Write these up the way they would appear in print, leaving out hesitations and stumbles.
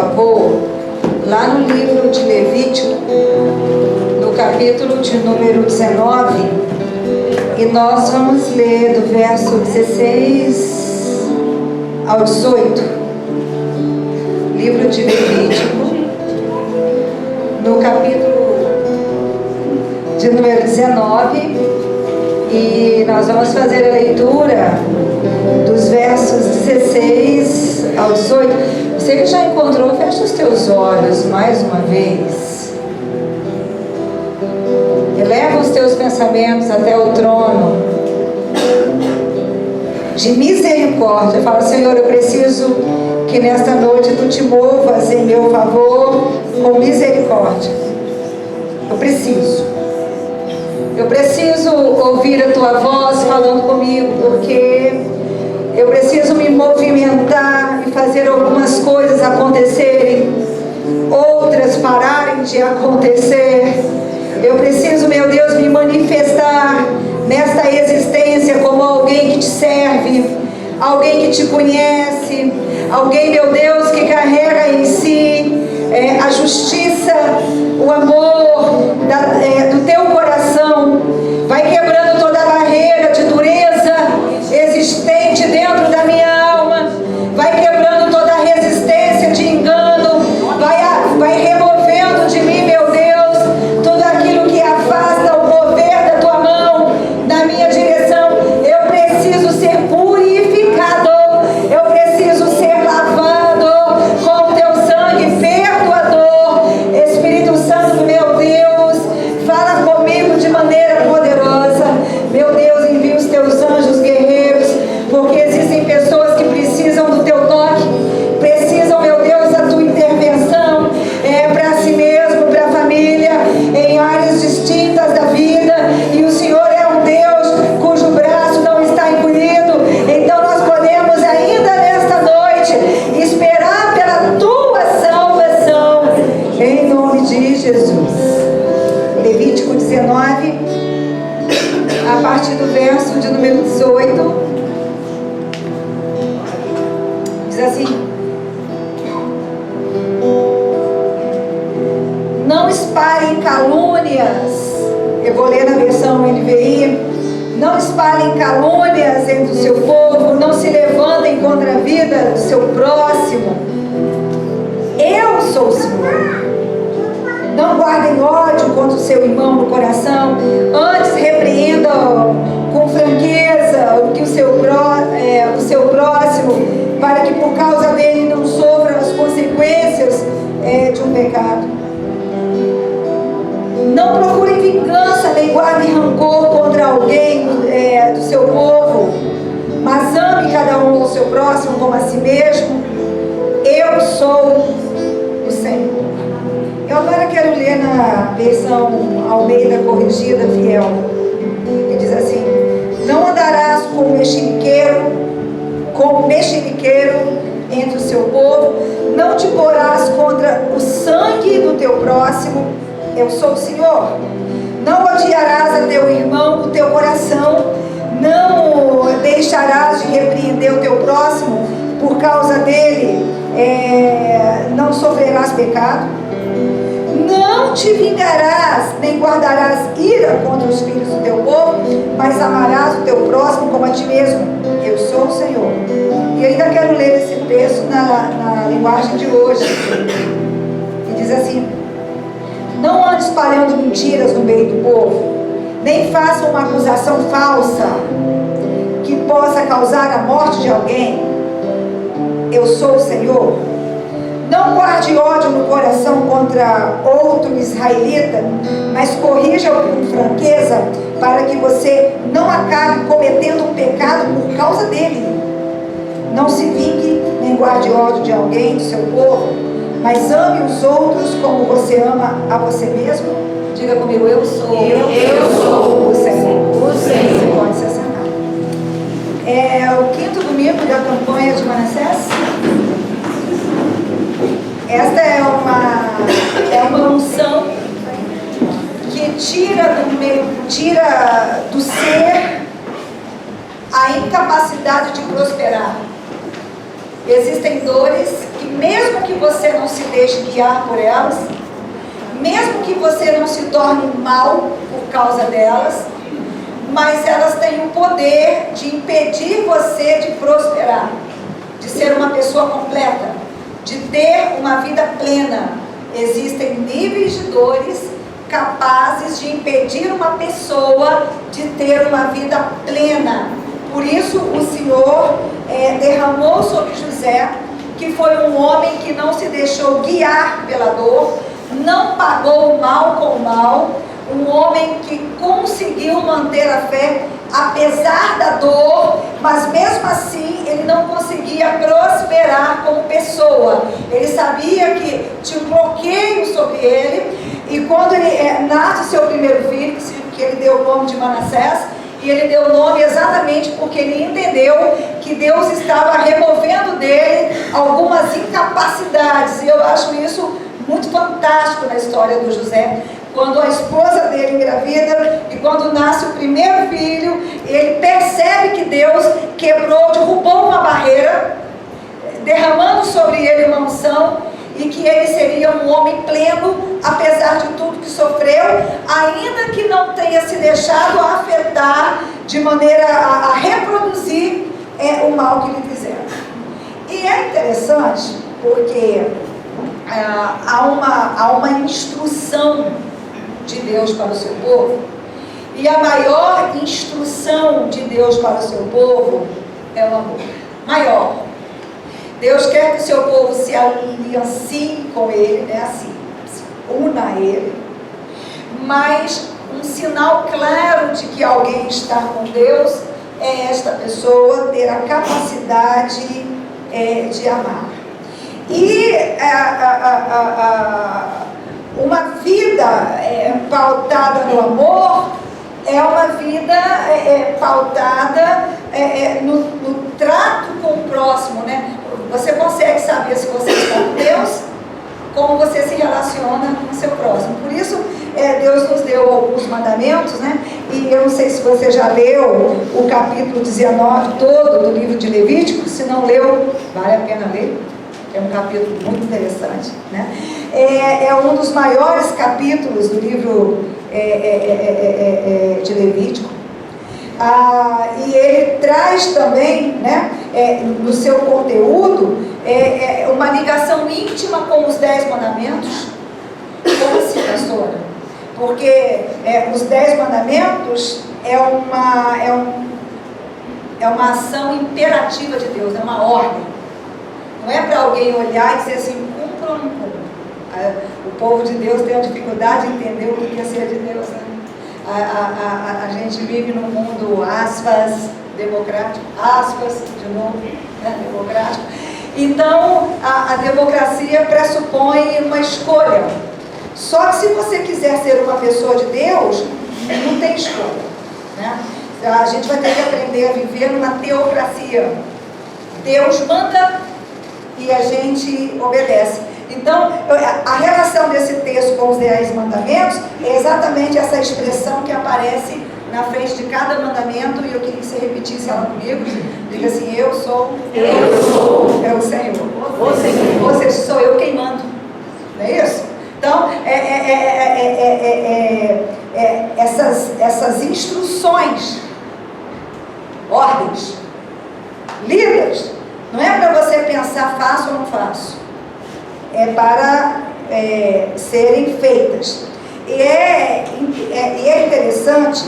favor, lá no livro de Levítico, no capítulo de número 19, e nós vamos ler do verso 16 ao 18. Livro de Levítico, no capítulo de número 19, e nós vamos fazer a leitura dos versos 16 ao 18. Você que já encontrou, fecha os teus olhos mais uma vez. Eleva os teus pensamentos até o trono de misericórdia. Fala: Senhor, eu preciso que nesta noite Tu te movas em meu favor com misericórdia. Eu preciso ouvir a Tua voz falando comigo, porque eu preciso me movimentar e fazer algumas coisas acontecerem, outras pararem de acontecer. Eu preciso, meu Deus, me manifestar nesta existência como alguém que Te serve, alguém que Te conhece, alguém, meu Deus, que carrega em si a justiça, o amor do Teu coração. Vai quebrando toda a barreira de dureza existente dentro da minha alma, vai quebrando toda a resistência de engano, vai removendo de mim, meu Deus, tudo aquilo que afasta o mover da Tua mão na minha direção. Eu preciso ser purificado, eu preciso ser lavado com o Teu sangue perdoador. Espírito Santo, meu Deus, fala comigo de maneira poderosa. Meu Deus, envia os Teus anjos guerreiros, porque existem pessoas que precisam do Teu toque, precisam, meu Deus, da Tua intervenção, para si mesmo, para a família, em áreas distintas da vida, e o Senhor é um Deus cujo braço não está encolhido. Então nós podemos ainda nesta noite esperar pela Tua salvação, em nome de Jesus. Levítico 19, a partir do verso de número 18, diz assim: não espalhem calúnias. Eu vou ler na versão NVI. Não espalhem calúnias entre o seu povo, não se levantem contra a vida do seu próximo. Eu sou o Senhor. Não guardem ódio contra o seu irmão no coração, antes repreendam com franqueza o seu próximo, para que por causa dele não sofra as consequências de um pecado. Não procurem vingança, nem guardem rancor contra alguém do seu povo, mas ame cada um o seu próximo como a si mesmo. Eu sou o Senhor. Eu agora quero ler na versão Almeida Corrigida Fiel, que diz assim: não andarás como mexeriqueiro entre o seu povo, não te porás contra o sangue do teu próximo. Eu sou o Senhor. Não odiarás a teu irmão o teu coração, não deixarás de repreender o teu próximo, por causa dele não sofrerás pecado. Não te vingarás, nem guardarás ira contra os filhos do teu povo, mas amarás o teu próximo como a ti mesmo. Eu sou o Senhor. E ainda quero ler esse texto na linguagem de hoje, que diz assim: não ande espalhando mentiras no meio do povo, nem faça uma acusação falsa que possa causar a morte de alguém. Eu sou o Senhor. Não guarde ódio no coração contra outro israelita, mas corrija-o com franqueza, para que você não acabe cometendo um pecado por causa dele. Não se vingue, nem guarde ódio de alguém do seu povo, mas ame os outros como você ama a você mesmo. Diga comigo: eu sou o Senhor. Você pode se assentar. É o 5º domingo da campanha de Manassés. Esta é uma unção que tira do ser a incapacidade de prosperar. Existem dores que mesmo que você não se deixe guiar por elas, mesmo que você não se torne mal por causa delas, mas elas têm o poder de impedir você de prosperar, de ser uma pessoa completa, de ter uma vida plena. Existem níveis de dores capazes de impedir uma pessoa de ter uma vida plena. Por isso o Senhor derramou sobre José, que foi um homem que não se deixou guiar pela dor, não pagou o mal com o mal, um homem que conseguiu manter a fé apesar da dor, mas mesmo assim ele não conseguia prosperar como pessoa. Ele sabia que tinha um bloqueio sobre ele, e quando ele nasce o seu primeiro filho, que ele deu o nome de Manassés, e ele deu o nome exatamente porque ele entendeu que Deus estava removendo dele algumas incapacidades. E eu acho isso muito fantástico na história do José. Quando a esposa dele engravida e quando nasce o primeiro filho, ele percebe que Deus derrubou uma barreira, derramando sobre ele uma unção, e que ele seria um homem pleno, apesar de tudo que sofreu, ainda que não tenha se deixado afetar de maneira a reproduzir o mal que lhe fizeram. E é interessante porque há uma instrução de Deus para o seu povo, e a maior instrução de Deus para o seu povo é o amor. Maior. Deus quer que o seu povo se aliancie com Ele, assim, se una a Ele, mas um sinal claro de que alguém está com Deus é esta pessoa ter a capacidade de amar. E uma vida pautada no amor é uma vida pautada no trato com o próximo, né? Você consegue saber se você está com Deus, como você se relaciona com o seu próximo. Por isso, Deus nos deu alguns mandamentos, né? E eu não sei se você já leu o capítulo 19 todo do livro de Levítico. Se não leu, vale a pena ler. É um capítulo muito interessante, né? É um dos maiores capítulos do livro de Levítico. E ele traz também, né, no seu conteúdo, uma ligação íntima com os 10 mandamentos. Como assim, pastora? Porque os 10 mandamentos é uma ação imperativa de Deus, é uma ordem. Não é para alguém olhar e dizer assim, cumpra ou não cumpra. O povo de Deus tem a dificuldade de entender o que é ser de Deus, né? A gente vive num mundo, aspas, democrático, aspas, de novo, né, democrático. Então, a democracia pressupõe uma escolha. Só que se você quiser ser uma pessoa de Deus, não tem escolha, né? A gente vai ter que aprender a viver numa teocracia. Deus manda e a gente obedece. Então, a relação desse texto com os 10 mandamentos é exatamente essa expressão que aparece na frente de cada mandamento, e eu queria que você repetisse ela comigo. Diga assim, eu sou é o Senhor. Ou seja, sou eu quem mando. Não é isso? Então, essas instruções, ordens, lidas, não é para você pensar faço ou não faço. É para serem feitas. E é interessante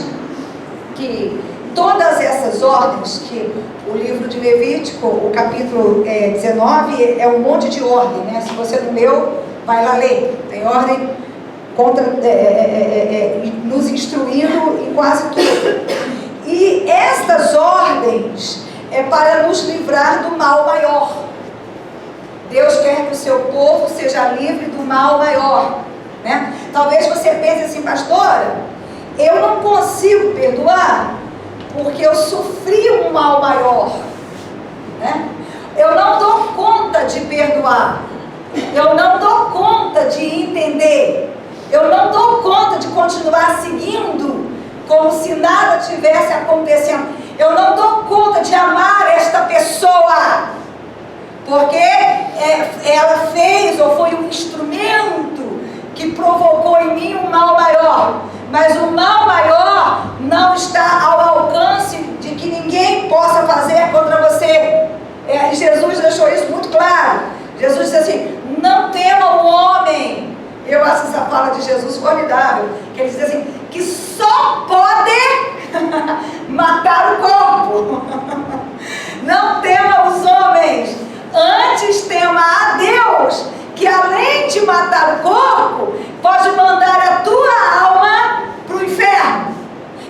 que todas essas ordens, que o livro de Levítico, o capítulo 19, é um monte de ordem, né? Se você não leu, vai lá ler. Tem ordem nos instruindo em quase tudo. E estas ordens é para nos livrar do mal maior. Deus quer que o seu povo seja livre do mal maior, né? Talvez você pense assim, pastora, eu não consigo perdoar porque eu sofri um mal maior, né? Eu não dou conta de perdoar, eu não dou conta de entender, eu não dou conta de continuar seguindo como se nada tivesse acontecendo, eu não dou conta de amar esta pessoa, porque ela fez ou foi um instrumento que provocou em mim um mal maior. Mas o mal maior não está ao alcance de que ninguém possa fazer contra você. E Jesus deixou isso muito claro. Jesus disse assim: não tema o homem. Eu acho essa fala de Jesus formidável, que ele diz assim, que só pode matar o corpo. Não tema os homens, antes tema a Deus, que além de matar o corpo, pode mandar a tua alma para o inferno.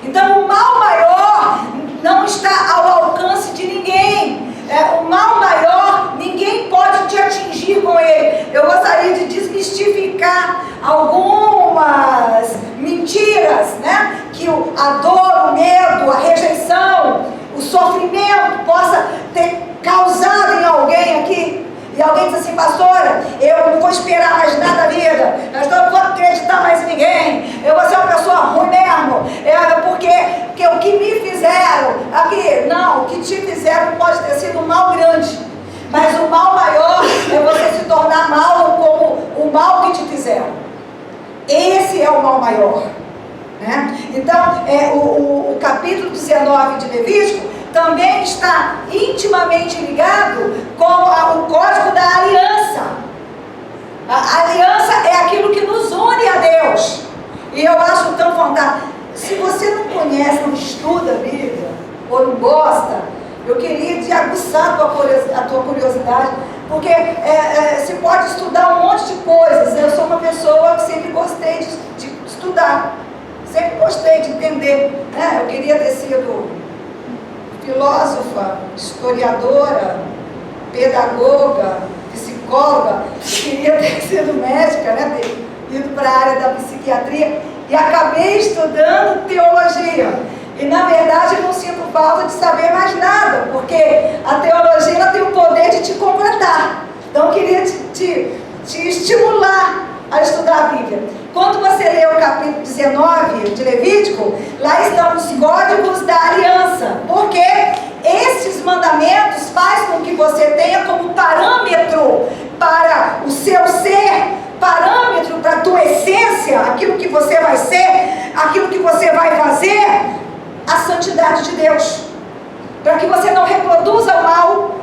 Então o mal maior não está ao alcance de ninguém. O mal maior, ninguém pode te atingir com ele. Eu gostaria de desmistificar algumas mentiras, né? Que a dor, o medo, a rejeição, o sofrimento possa ter causado em alguém aqui. E alguém diz assim: pastora, eu não vou esperar mais nada da vida, eu não vou acreditar mais em ninguém, eu vou ser uma pessoa ruim mesmo, porque o que me fizeram aqui, não, o que te fizeram pode ter sido um mal grande, mas o mal maior é você se tornar mal como o mal que te fizeram. Esse é o mal maior, né? Então, o capítulo 19 de Levítico também está intimamente ligado com o código da aliança. A aliança é aquilo que nos une a Deus. E eu acho tão fantástico. Se você não conhece, não estuda a Bíblia, ou não gosta, eu queria te aguçar a tua curiosidade, porque você pode estudar um monte de coisas. Eu sou uma pessoa que sempre gostei de estudar, sempre gostei de entender, né? Eu queria ter sido filósofa, historiadora, pedagoga, psicóloga, queria ter sido médica, né? Ter ido para a área da psiquiatria, e acabei estudando teologia. E na verdade eu não sinto falta de saber mais nada, porque a teologia ela tem o poder de te completar. Então eu queria te estimular a estudar a Bíblia. Quando você lê o capítulo 19 de Levítico, lá estão os códigos da aliança, porque esses mandamentos fazem com que você tenha como parâmetro para o seu ser, parâmetro para a tua essência, aquilo que você vai ser, aquilo que você vai fazer, a santidade de Deus, para que você não reproduza o mal,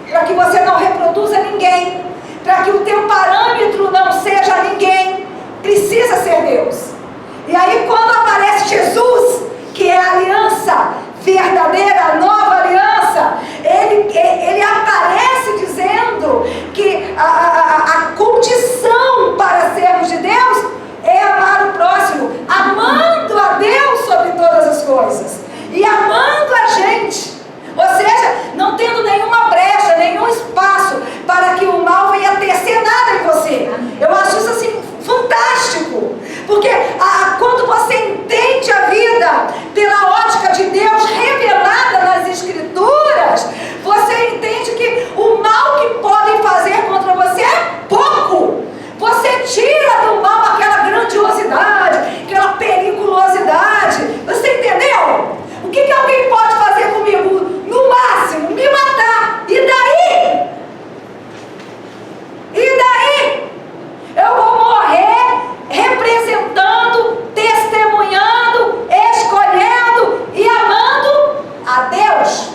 para que você não reproduza ninguém, para que o teu parâmetro não seja ninguém, precisa ser Deus. E aí quando aparece Jesus, que é a aliança verdadeira, a nova aliança, ele aparece dizendo que a condição para sermos de Deus é amar o próximo, amando a Deus sobre todas as coisas e amando a gente. Ou seja, não tendo nenhuma brecha, nenhum espaço para que o mal venha tecer nada em você. Eu acho isso assim fantástico, porque quando você entende a vida pela ótica de Deus revelada nas Escrituras, você entende que o mal que podem fazer contra você é pouco. Você tira do mal aquela grandiosidade, aquela periculosidade. Você entendeu? O que alguém pode fazer comigo? No máximo, me matar. E daí? E daí? Eu vou morrer representando, testemunhando, escolhendo e amando a Deus.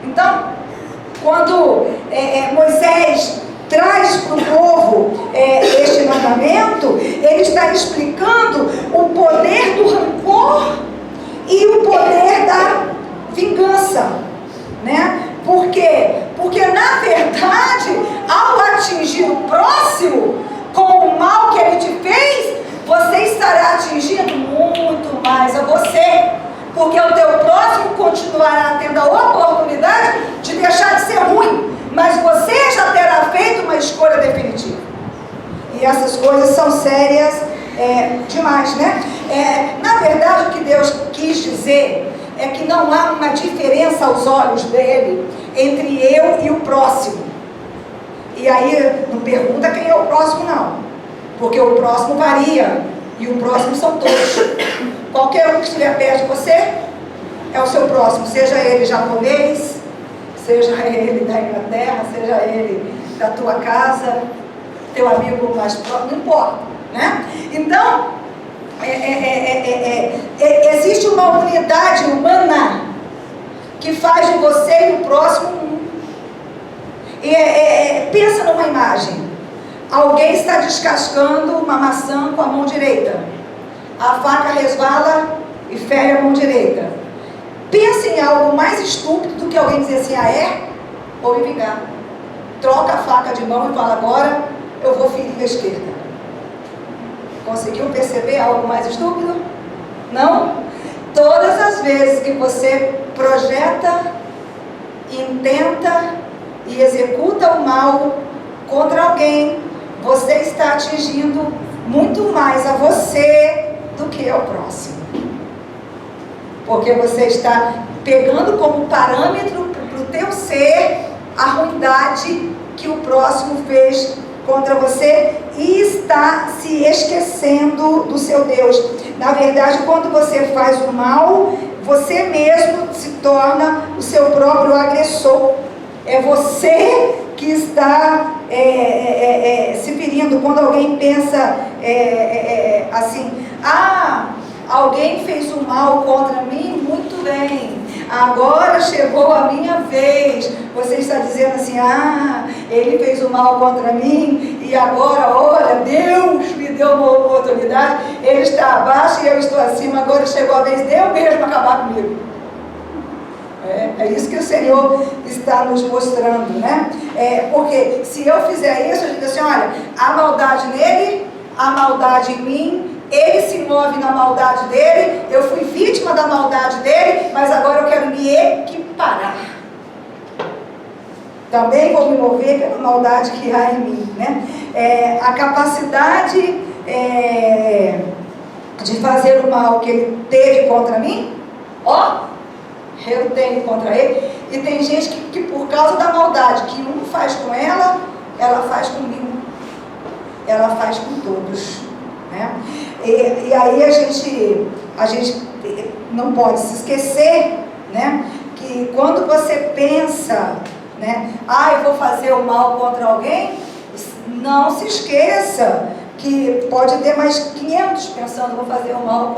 Então, quando Moisés traz para o povo este mandamento, ele está explicando o poder do rancor e o poder da vingança, né? Por quê? Porque na verdade, ao atingir o próximo com o mal que ele te fez, você estará atingindo muito mais a você, porque o teu próximo continuará tendo a oportunidade de deixar de ser ruim, mas você já terá feito uma escolha definitiva. E essas coisas são sérias demais, né? Na verdade, o que Deus quis dizer é que não há uma diferença aos olhos dele entre eu e o próximo. E aí não pergunta quem é o próximo, não, porque o próximo varia e o próximo são todos. Qualquer um que estiver perto de você é o seu próximo, seja ele japonês, seja ele da Inglaterra, seja ele da tua casa, teu amigo mais próximo, não importa, né? Então, existe uma unidade humana que faz de você e o próximo um. Pensa numa imagem. Alguém está descascando uma maçã com a mão direita. A faca resvala e fere a mão direita. Pensa em algo mais estúpido do que alguém dizer assim, vou me vingar. Troca a faca de mão e fala, agora eu vou ferir a esquerda. Conseguiu perceber algo mais estúpido? Não? Todas as vezes que você projeta, intenta e executa o mal contra alguém, você está atingindo muito mais a você do que ao próximo. Porque você está pegando como parâmetro para o teu ser a ruindade que o próximo fez contra você e está se esquecendo do seu Deus. Na verdade, quando você faz o mal, você mesmo se torna o seu próprio agressor. É você que está se ferindo. Quando alguém pensa assim, alguém fez o mal contra mim, muito bem, agora chegou a minha vez. Você está dizendo assim, ele fez o mal contra mim e agora, olha, Deus me deu uma oportunidade, ele está abaixo e eu estou acima, agora chegou a vez dele mesmo acabar comigo. É isso que o Senhor está nos mostrando, né? Porque se eu fizer isso, eu digo assim, olha, a maldade nele, a maldade em mim, ele se move na maldade dele, eu fui vítima da maldade dele, mas agora eu quero me equiparar. Também vou me mover pela maldade que há em mim, né? A capacidade de fazer o mal que ele teve contra mim, eu tenho contra ele. E tem gente que por causa da maldade que um faz com ela faz comigo, ela faz com todos, né? E aí a gente não pode se esquecer, né, que quando você pensa, né, eu vou fazer o mal contra alguém, não se esqueça que pode ter mais 500 pensando, vou fazer o mal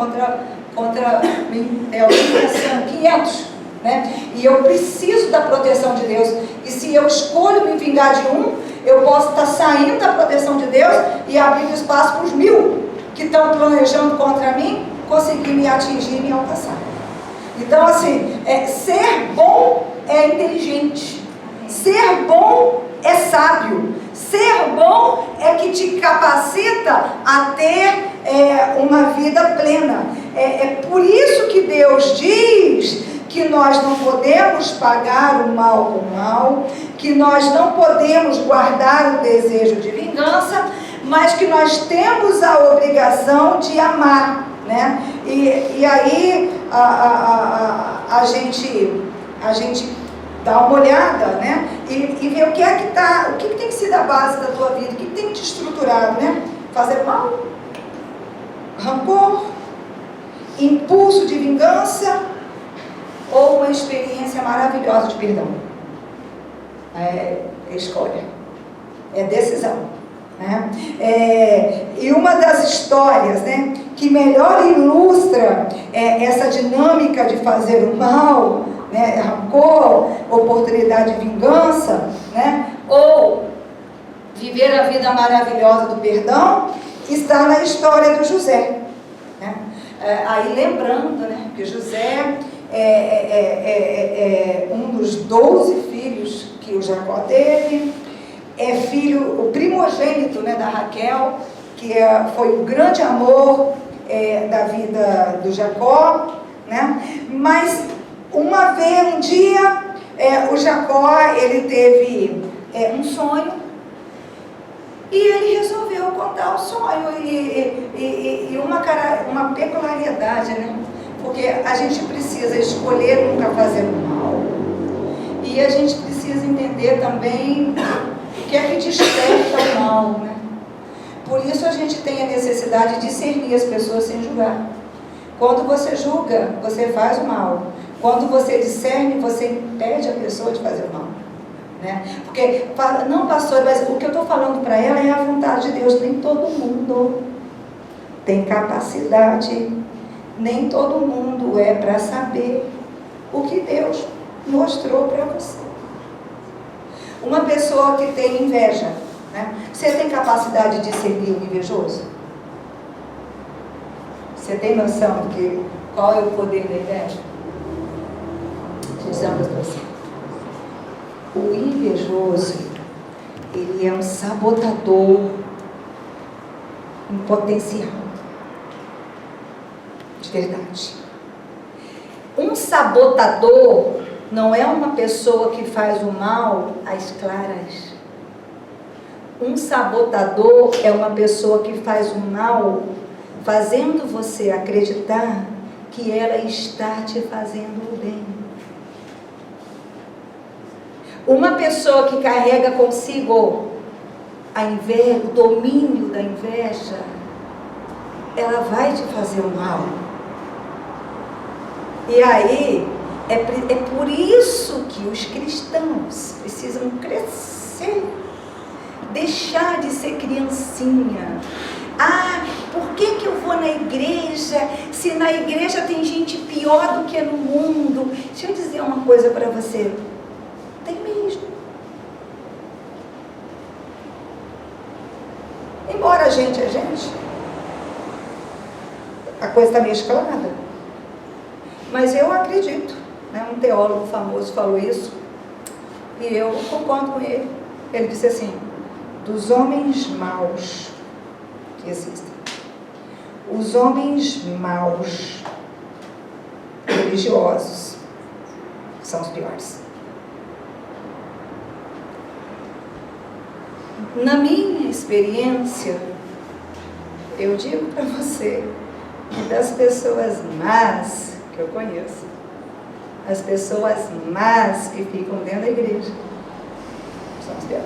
contra mim, alguém pensando 500. Né? E eu preciso da proteção de Deus. E se eu escolho me vingar de um, eu posso estar saindo da proteção de Deus e abrindo espaço para os 1000 que estão planejando contra mim conseguir me atingir e me alcançar. Então, assim, ser bom é inteligente, ser bom é sábio, ser bom é que te capacita a ter uma vida plena. É por isso que Deus diz que nós não podemos pagar o mal com o mal, que nós não podemos guardar o desejo de vingança, mas que nós temos a obrigação de amar, né? E aí a gente dá uma olhada, né? E ver o que tem sido a base da tua vida, o que tem te estruturado, né? Fazer mal, rancor, impulso de vingança, ou uma experiência maravilhosa de perdão. É escolha, é decisão, né? E uma das histórias, né, que melhor ilustra essa dinâmica de fazer o mal, né, rancor, oportunidade de vingança, né, ou viver a vida maravilhosa do perdão, está na história do José, né? Aí lembrando, né, que José um dos 12 filhos que o Jacó teve, o primogênito, né, da Raquel, que foi o grande amor da vida do Jacó, né? Mas um dia o Jacó ele teve um sonho e ele resolveu contar o sonho e uma peculiaridade, né? Porque a gente precisa escolher nunca fazer o mal. E a gente precisa entender também o que é que desperta o mal, né? Por isso a gente tem a necessidade de discernir as pessoas sem julgar. Quando você julga, você faz o mal. Quando você discerne, você impede a pessoa de fazer o mal. né? Porque, não, pastor, mas o que eu estou falando para ela é a vontade de Deus. Nem todo mundo tem capacidade, nem todo mundo é para saber o que Deus mostrou para você. Uma pessoa que tem inveja, né? Você tem capacidade de discernir o invejoso? Você tem noção de qual é o poder da inveja? O invejoso, ele é um sabotador em potencial. De verdade. Um sabotador não é uma pessoa que faz o mal às claras. Um sabotador é uma pessoa que faz o mal fazendo você acreditar que ela está te fazendo o bem. Uma pessoa que carrega consigo a inveja, o domínio da inveja, ela vai te fazer o mal. E aí, é por isso que os cristãos precisam crescer, deixar de ser criancinha. Ah, por que eu vou na igreja, se na igreja tem gente pior do que no mundo? Deixa eu dizer uma coisa para você. Tem mesmo. Embora a gente é gente, a coisa está mesclada. Mas eu acredito, né? Um teólogo famoso falou isso, e eu concordo com ele. Ele disse assim: dos homens maus que existem, os homens maus religiosos são os piores. Na minha experiência, eu digo para você que das pessoas más que eu conheço, as pessoas más que ficam dentro da igreja são as piores.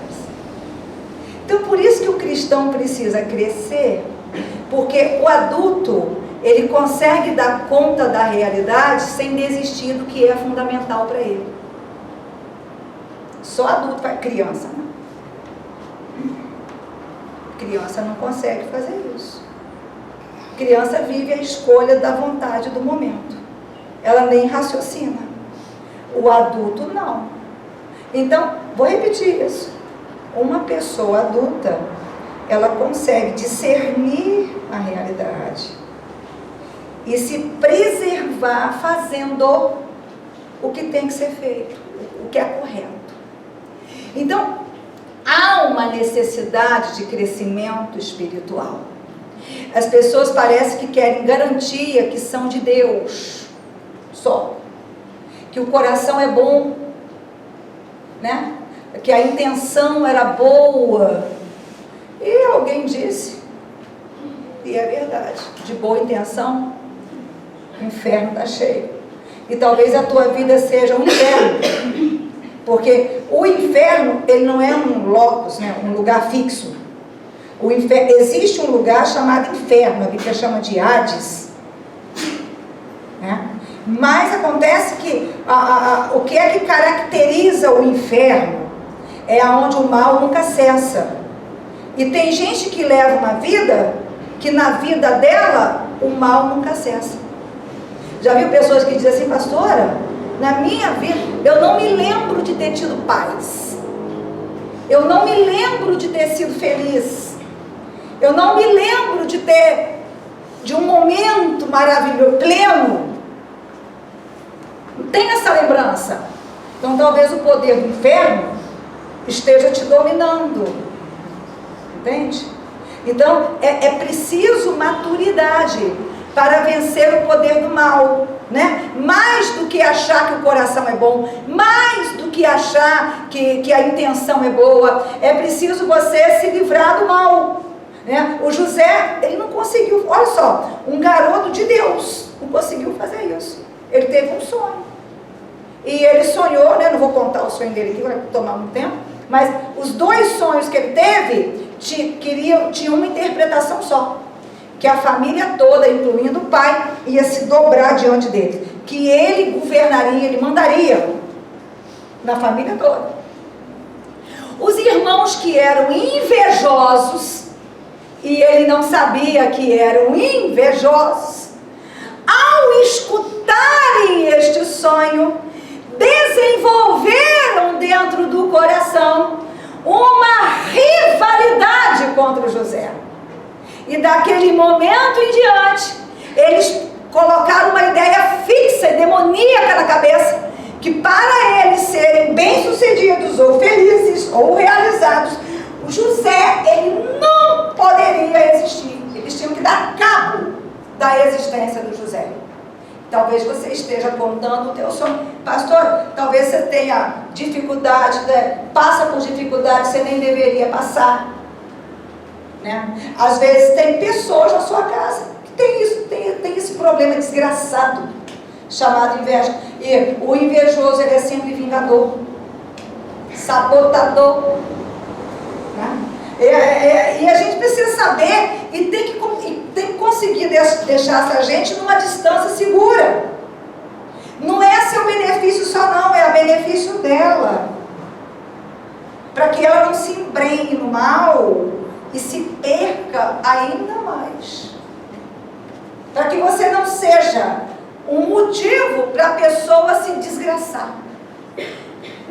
Então, por isso que o cristão precisa crescer, porque o adulto, ele consegue dar conta da realidade sem desistir do que é fundamental para ele. Só adulto faz, criança não. Criança não consegue fazer isso. Criança vive a escolha da vontade do momento. Ela nem raciocina. O adulto não. Então, vou repetir isso. Uma pessoa adulta, ela consegue discernir a realidade e se preservar fazendo o que tem que ser feito, o que é correto. Então, há uma necessidade de crescimento espiritual. As pessoas parecem que querem garantia que são de Deus, só. Que o coração é bom, né? Que a intenção era boa. E alguém disse, e é verdade, de boa intenção, o inferno está cheio. E talvez a tua vida seja um inferno. Porque o inferno, ele não é um locus, né, um lugar fixo. Existe um lugar chamado inferno, a Bíblia chama de Hades. Né? Mas acontece que o que é que caracteriza o inferno é onde o mal nunca cessa. E tem gente que leva uma vida que na vida dela o mal nunca cessa. Já viu pessoas que dizem assim: pastora, na minha vida, eu não me lembro de ter tido paz. Eu não me lembro de ter sido feliz. Eu não me lembro de um momento maravilhoso, pleno. Não tem essa lembrança. Então talvez o poder do inferno esteja te dominando. Entende? Então é preciso maturidade para vencer o poder do mal, né? Mais do que achar que o coração é bom, mais do que achar que a intenção é boa, é preciso você se livrar do mal, né? O José, ele não conseguiu, olha só, um garoto de Deus não conseguiu fazer isso. Ele teve um sonho e ele sonhou, né? Não vou contar o sonho dele aqui, vai tomar muito tempo, mas os dois sonhos que ele teve tinham uma interpretação só. Que a família toda, incluindo o pai, ia se dobrar diante dele. Que ele governaria, ele mandaria na família toda. Os irmãos que eram invejosos, e ele não sabia que eram invejosos, ao escutarem este sonho, desenvolveram dentro do coração uma rivalidade contra o José. E daquele momento em diante, eles colocaram uma ideia fixa e demoníaca na cabeça, que para eles serem bem-sucedidos, ou felizes, ou realizados, o José, ele não poderia existir. Eles tinham que dar cabo da existência do José. Talvez você esteja contando o teu sonho. Pastor, talvez você tenha dificuldade, passa por dificuldade, você nem deveria passar. Né? Às vezes tem pessoas na sua casa que tem isso, tem esse problema desgraçado, chamado inveja. E o invejoso, ele é sempre vingador, sabotador. Né? E a gente precisa saber e tem que conseguir deixar essa gente numa distância segura. Não é seu benefício só não, é a benefício dela. Para que ela não se embrenhe no mal e se perca ainda mais. Para que você não seja um motivo para a pessoa se desgraçar.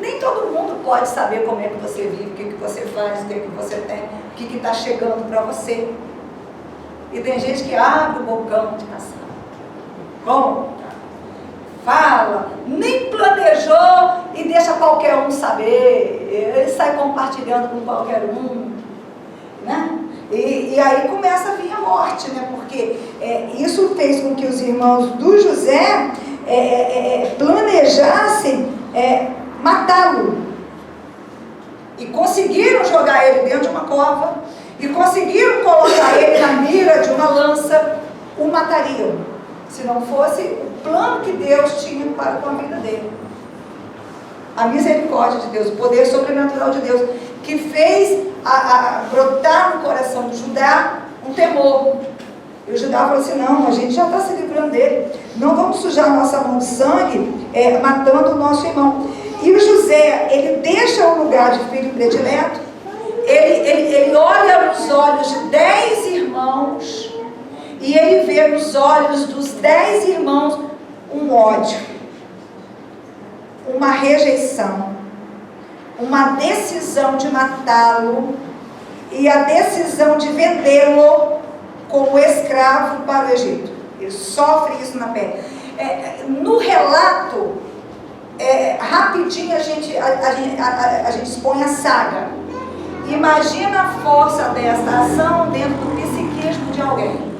Nem todo mundo pode saber como é que você vive, o que você faz, o que você tem, o que está chegando para você. E tem gente que abre o bocão de passar, conta, fala, nem planejou e deixa qualquer um saber. Ele sai compartilhando com qualquer um, né? E aí começa a vir a morte, né? Porque isso fez com que os irmãos do José planejassem matá-lo. E conseguiram jogar ele dentro de uma cova, e conseguiram colocar ele na mira de uma lança, o matariam, se não fosse o plano que Deus tinha para com a vida dele. A misericórdia de Deus, o poder sobrenatural de Deus, que fez brotar no coração do Judá um temor. E o Judá falou assim: não, a gente já está se livrando dele, não vamos sujar a nossa mão de sangue matando o nosso irmão. E o José, ele deixa o lugar de filho predileto, ele olha nos olhos de 10 irmãos, e ele vê nos olhos dos 10 irmãos um ódio, uma rejeição, uma decisão de matá-lo, e a decisão de vendê-lo como escravo para o Egito. Ele sofre isso na pele. No relato, rapidinho a gente expõe a saga. Imagina a força desta ação dentro do psiquismo de alguém.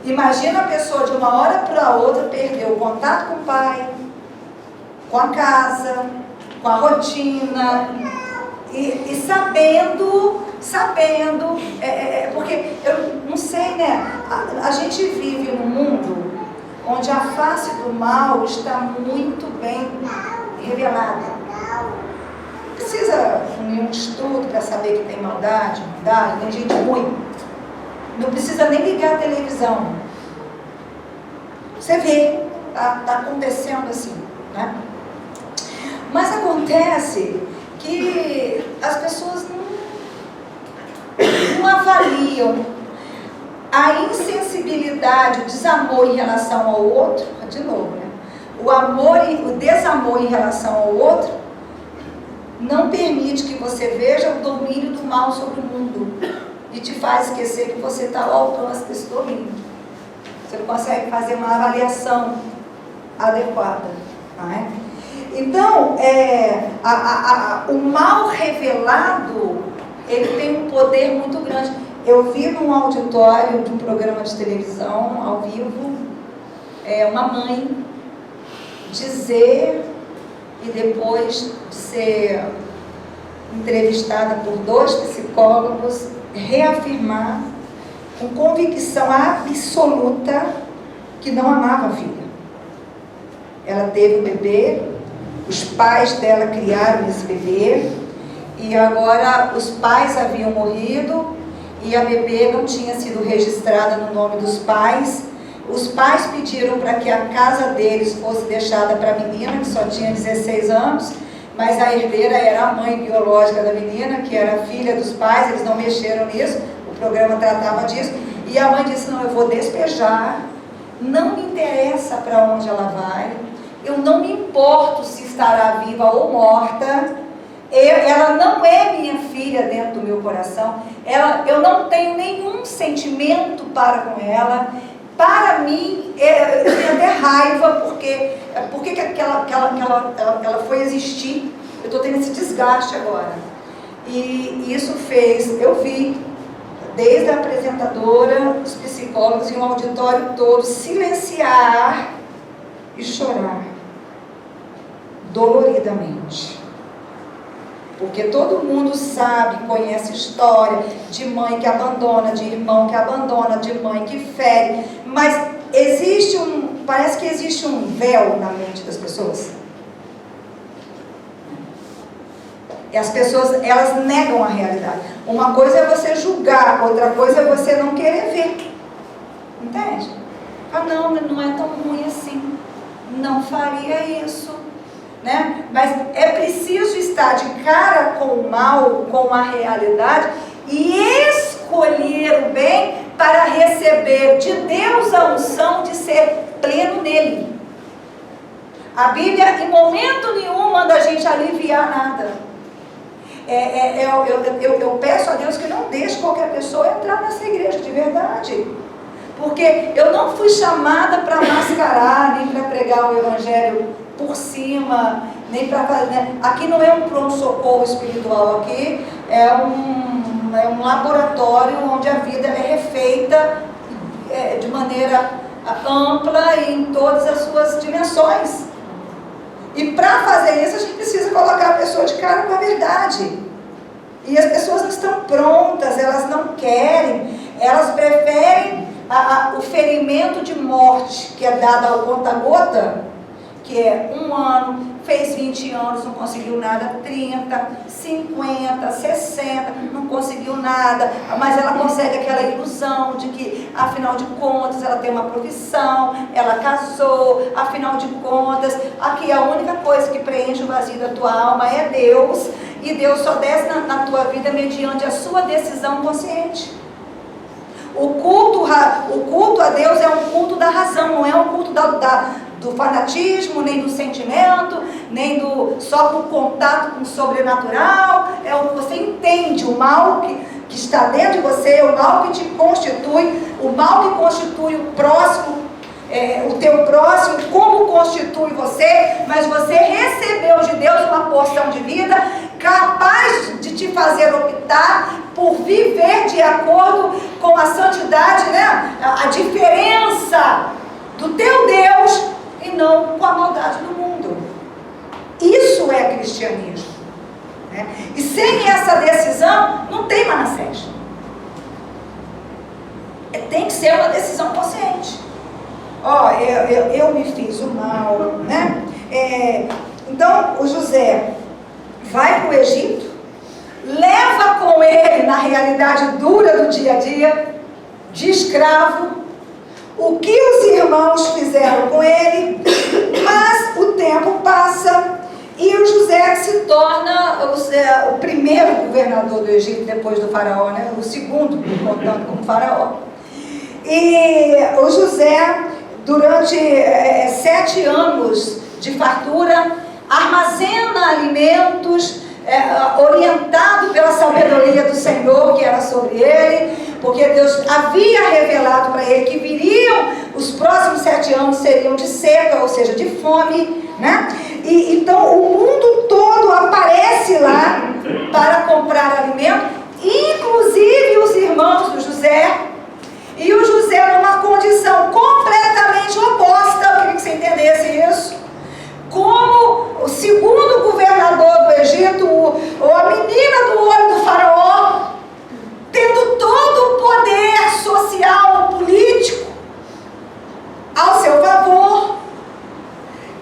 Imagina a pessoa de uma hora para outra perder o contato com o pai, com a casa, com a rotina, e sabendo, porque eu não sei, né? A gente vive num mundo onde a face do mal está muito bem revelada. Não precisa nenhum estudo para saber que tem maldade, tem gente ruim. Não precisa nem ligar a televisão. Você vê, tá acontecendo assim, né? Mas acontece que as pessoas não avaliam a insensibilidade, o desamor em relação ao outro. De novo, né? O desamor em relação ao outro não permite que você veja o domínio do mal sobre o mundo e te faz esquecer que você está ao alcance desse domínio. Você não consegue fazer uma avaliação adequada, não é? Então, o mal revelado, ele tem um poder muito grande. Eu vi num auditório de um programa de televisão, ao vivo, uma mãe dizer, e depois de ser entrevistada por 2 psicólogos, reafirmar com convicção absoluta que não amava a filha. Ela teve o bebê, os pais dela criaram esse bebê, e agora os pais haviam morrido e a bebê não tinha sido registrada no nome dos pais. Os pais pediram para que a casa deles fosse deixada para a menina, que só tinha 16 anos, mas a herdeira era a mãe biológica da menina, que era filha dos pais, eles não mexeram nisso, o programa tratava disso, e a mãe disse, não, eu vou despejar, não me interessa para onde ela vai, eu não me importo se estará viva ou morta, ela não é minha filha dentro do meu coração, eu não tenho nenhum sentimento para com ela. Para mim, eu tenho até raiva, porque ela foi existir. Eu estou tendo esse desgaste agora. E isso fez, eu vi, desde a apresentadora, os psicólogos e o auditório todo, silenciar e chorar, doloridamente. Porque todo mundo sabe, conhece história de mãe que abandona, de irmão que abandona, de mãe que fere. Mas parece que existe um véu na mente das pessoas. E as pessoas, elas negam a realidade. Uma coisa é você julgar, outra coisa é você não querer ver. Entende? Ah, não é tão ruim assim. Não faria isso. Né? Mas é preciso estar de cara com o mal, com a realidade, e escolher o bem para receber de Deus a unção de ser pleno nele. A Bíblia em momento nenhum manda a gente aliviar nada. Eu peço a Deus que não deixe qualquer pessoa entrar nessa igreja de verdade, porque eu não fui chamada para mascarar, nem para pregar o evangelho por cima, nem para fazer, né? Aqui não é um pronto-socorro espiritual, aqui é um laboratório onde a vida é refeita de maneira ampla e em todas as suas dimensões. E para fazer isso a gente precisa colocar a pessoa de cara com a verdade. E as pessoas não estão prontas, elas não querem, elas preferem o ferimento de morte que é dado ao conta-gota, que é 1 ano, fez 20 anos, não conseguiu nada, 30, 50, 60, não conseguiu nada, mas ela consegue aquela ilusão de que, afinal de contas, ela tem uma profissão, ela casou, afinal de contas, aqui a única coisa que preenche o vazio da tua alma é Deus, e Deus só desce na tua vida mediante a sua decisão consciente. O culto a Deus é um culto da razão, não é um culto do fanatismo, nem do sentimento, nem só do contato com o sobrenatural. É o que você entende, o mal que está dentro de você, o mal que te constitui, o mal que constitui o próximo, o teu próximo, como constitui você, mas você recebeu de Deus uma porção de vida capaz de te fazer optar por viver de acordo com a santidade, né? A diferença do teu Deus e não com a maldade do mundo. Isso é cristianismo, né? E sem essa decisão não tem Manassés. Tem que ser uma decisão consciente. Eu me fiz o mal, né? Então o José vai para o Egito, leva com ele na realidade dura do dia a dia, de escravo, o que os irmãos fizeram com ele, mas o tempo passa e o José se torna o primeiro governador do Egito depois do faraó, né? O segundo, contando como faraó. E o José, durante 7 anos de fartura, armazena alimentos, orientado pela sabedoria do Senhor que era sobre ele, porque Deus havia revelado para ele que viriam, os próximos 7 anos seriam de seca, ou seja, de fome, né? E então o mundo todo aparece lá para comprar alimento, inclusive os irmãos do José, e o José numa condição completamente oposta. Eu queria que você entendesse isso. Como o segundo governador do Egito, a menina do olho do faraó, tendo todo o poder social, político ao seu favor,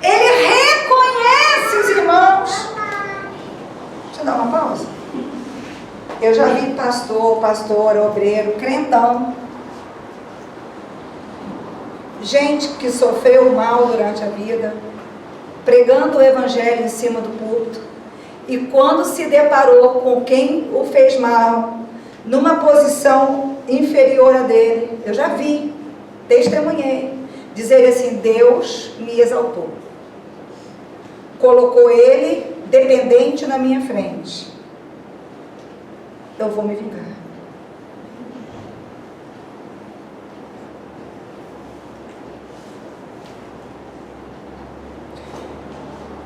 ele reconhece os irmãos. Deixa eu dar uma pausa. Eu já vi pastor, obreiro, crentão, gente que sofreu mal durante a vida, pregando o evangelho em cima do púlpito, E quando se deparou com quem o fez mal, numa posição inferior a dele, eu já vi, testemunhei, dizer assim: Deus me exaltou, colocou ele dependente na minha frente, eu vou me vingar.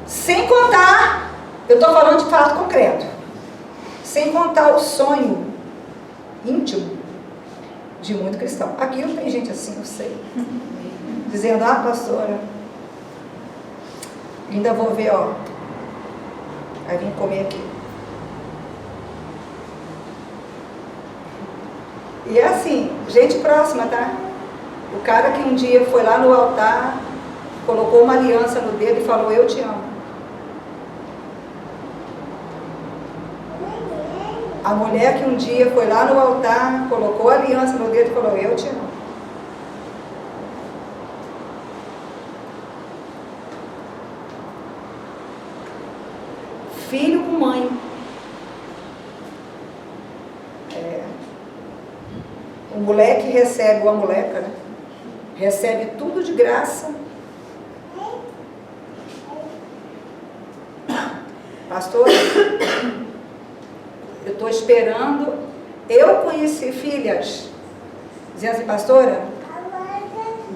Sem contar, eu estou falando de fato concreto, sem contar o sonho íntimo de muito cristão. Aqui não tem gente assim, eu sei, dizendo: ah, pastora, ainda vou ver, ó, aí vim comer aqui. E é assim, gente próxima, tá? O cara que um dia foi lá no altar, colocou uma aliança no dedo e falou: eu te amo. A mulher que um dia foi lá no altar, colocou a aliança no dedo e falou: eu te amo. Filho com mãe. O moleque recebe, ou a moleca, né? Recebe tudo de graça. Pastor, eu estou esperando. Eu conheci filhas dizendo assim: pastora,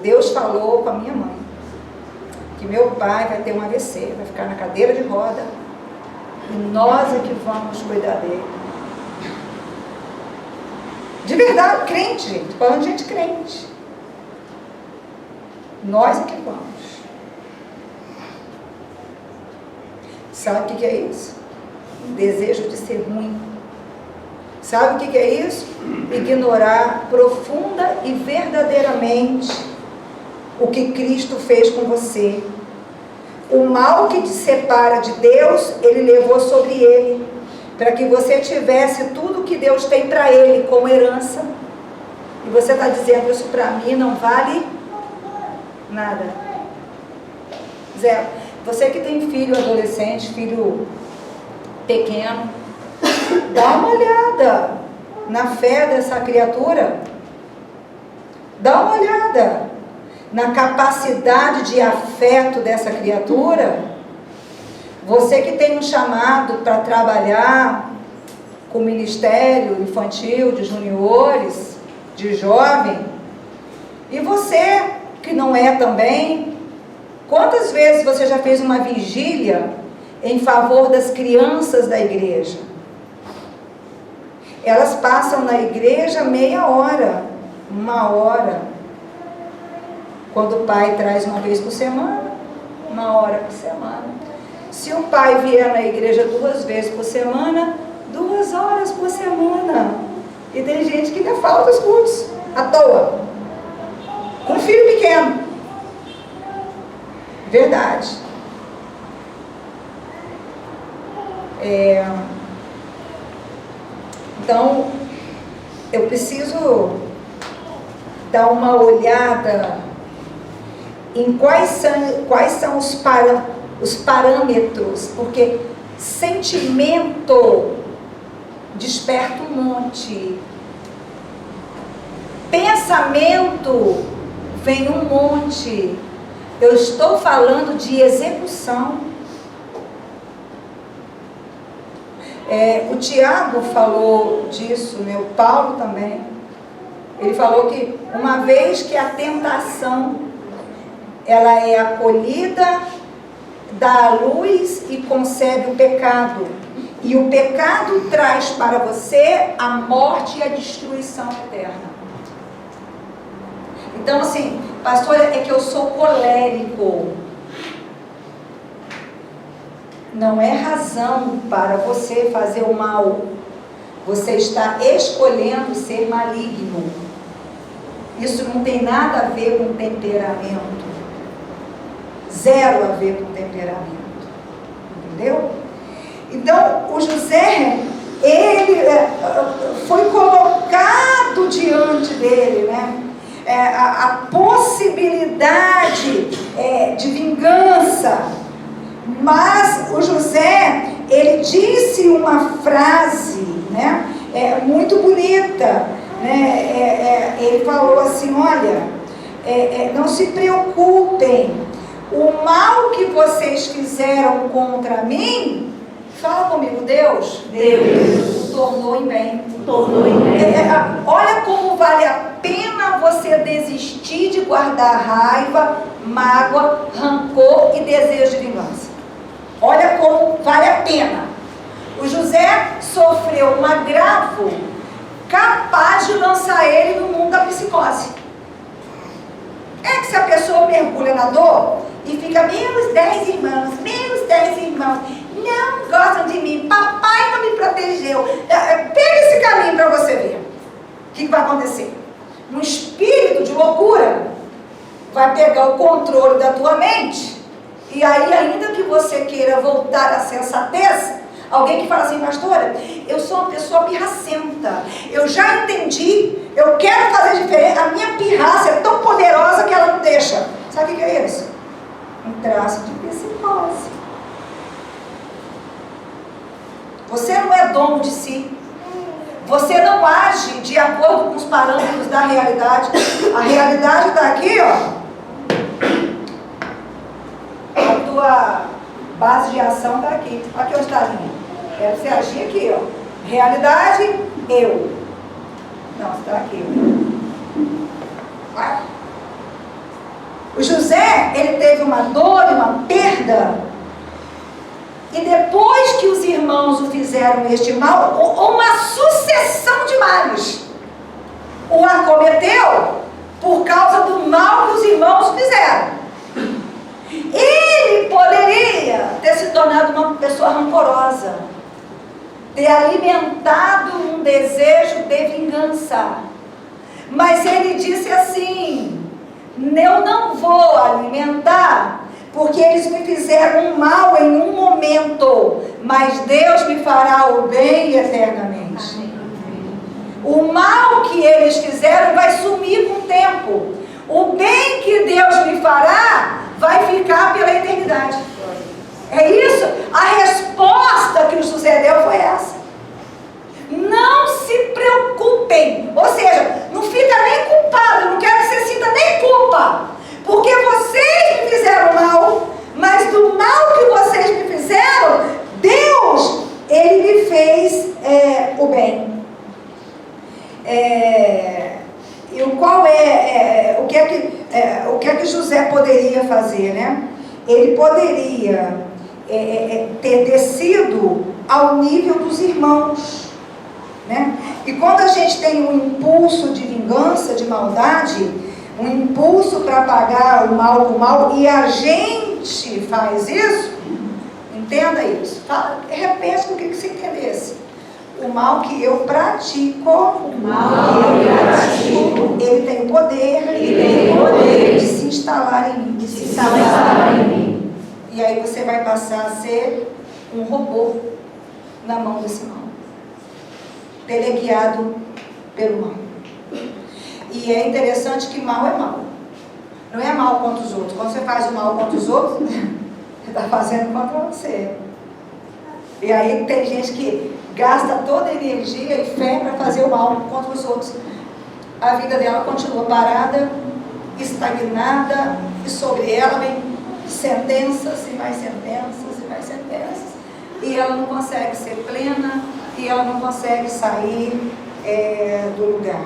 Deus falou com a minha mãe que meu pai vai ter um AVC, vai ficar na cadeira de roda, e nós é que vamos cuidar dele. De verdade, crente, gente, falando de gente crente. Nós é que vamos. Sabe o que é isso? Desejo de ser ruim. Sabe o que é isso? Ignorar profunda e verdadeiramente o que Cristo fez com você. O mal que te separa de Deus, Ele levou sobre Ele, para que você tivesse tudo que Deus tem para Ele como herança. E você está dizendo: isso para mim não vale nada. Zero. Você que tem filho adolescente, filho pequeno, dá uma olhada na fé dessa criatura. Dá uma olhada na capacidade de afeto dessa criatura. Você que tem um chamado para trabalhar com ministério infantil, de juniores, de jovem, e você que não é também, quantas vezes você já fez uma vigília em favor das crianças da igreja? Elas passam na igreja meia hora, uma hora. Quando o pai traz uma vez por semana, uma hora por semana. Se o pai vier na igreja 2 vezes por semana, 2 horas por semana. E tem gente que ainda falta os cultos, à toa, com filho pequeno. Verdade. Então, eu preciso dar uma olhada em quais são os parâmetros, porque sentimento desperta um monte, pensamento vem um monte. Eu estou falando de execução. O Tiago falou disso, o Paulo também. Ele falou que uma vez que a tentação ela é acolhida, dá à luz e concebe o pecado. E o pecado traz para você a morte e a destruição eterna. Então assim, pastor, é que eu sou colérico. Não é razão para você fazer o mal. Você está escolhendo ser maligno. Isso não tem nada a ver com temperamento. Zero a ver com temperamento. Entendeu? Então, o José, ele foi colocado diante dele, né? A possibilidade de vingança. Mas o José, ele disse uma frase, né, muito bonita, né? Ele falou assim, olha, não se preocupem, o mal que vocês fizeram contra mim, fala comigo, Deus tornou em bem. Olha como vale a pena você desistir de guardar raiva, mágoa, rancor e desejo de vingança. Olha como vale a pena. O José sofreu um agravo capaz de lançar ele no mundo da psicose. É que se a pessoa mergulha na dor e fica, meus 10 irmãos não gostam de mim, papai não me protegeu. Pega esse caminho para você ver o que vai acontecer. Um espírito de loucura vai pegar o controle da tua mente, e aí, ainda que você queira voltar à sensatez, alguém que fala assim, pastora, eu sou uma pessoa pirracenta, eu já entendi, eu quero fazer diferente, a minha pirraça é tão poderosa que ela não deixa. Sabe o que é isso? Um traço de psicose. Você não é dono de si. Você não age de acordo com os parâmetros da realidade. A realidade está aqui, ó. A tua base de ação está aqui. Aqui onde está a linha. É você agir aqui, ó. Realidade, eu. Não, está aqui. Vai. O José, ele teve uma dor, uma perda. E depois que os irmãos o fizeram este mal, uma sucessão de males o acometeu por causa do mal que os irmãos fizeram. Ele poderia ter se tornado uma pessoa rancorosa, ter alimentado um desejo de vingança. Mas ele disse assim, eu não vou alimentar, porque eles me fizeram um mal em um momento, mas Deus me fará o bem eternamente. O mal que eles fizeram vai sumir com o tempo. O bem que Deus me fará vai ficar pela eternidade. É isso? A resposta que o José deu foi essa. Não se preocupem. Ou seja, não fica nem culpado. Não quero que você sinta nem culpa. Porque vocês me fizeram mal, mas do mal que vocês me fizeram, Deus, Ele me fez o bem. E o que é que José poderia fazer, né? Ele poderia ter descido ao nível dos irmãos, né? E quando a gente tem um impulso de vingança, de maldade, um impulso para pagar o mal com o mal, e a gente faz isso, entenda isso. Repete o que você entendesse. O mal que eu pratico, ele tem poder, de se instalar em mim. E aí você vai passar a ser um robô na mão desse mal, teleguiado pelo mal. E é interessante que mal é mal. Não é mal contra os outros. Quando você faz o mal contra os outros, você está fazendo contra você. E aí tem gente que gasta toda a energia e fé para fazer o mal contra os outros. A vida dela continua parada, estagnada, e sobre ela vem sentenças e mais sentenças e mais sentenças. E ela não consegue ser plena, e ela não consegue sair do lugar.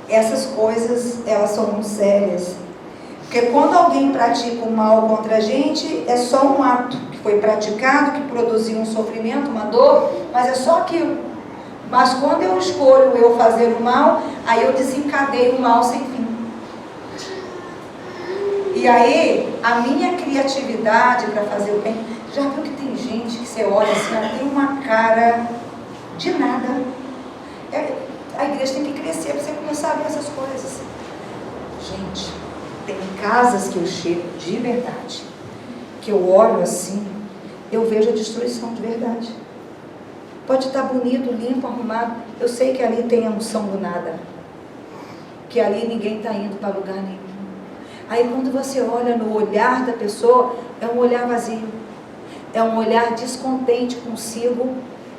Essas coisas, elas são muito sérias. Porque quando alguém pratica o mal contra a gente, é só um ato que foi praticado, que produziu um sofrimento, uma dor, mas é só aquilo. Mas quando eu escolho eu fazer o mal, aí eu desencadeio o mal sem fim. E aí, a minha criatividade para fazer o bem, já viu que tem gente que você olha assim, ela tem uma cara de nada. A igreja tem que crescer para você começar a ver essas coisas. Gente, tem casas que eu chego de verdade, que eu olho assim, eu vejo a destruição de verdade. Pode estar bonito, limpo, arrumado, eu sei que ali tem a unção do nada, que ali ninguém está indo para lugar nenhum. Aí quando você olha no olhar da pessoa, é um olhar vazio. é um olhar descontente consigo,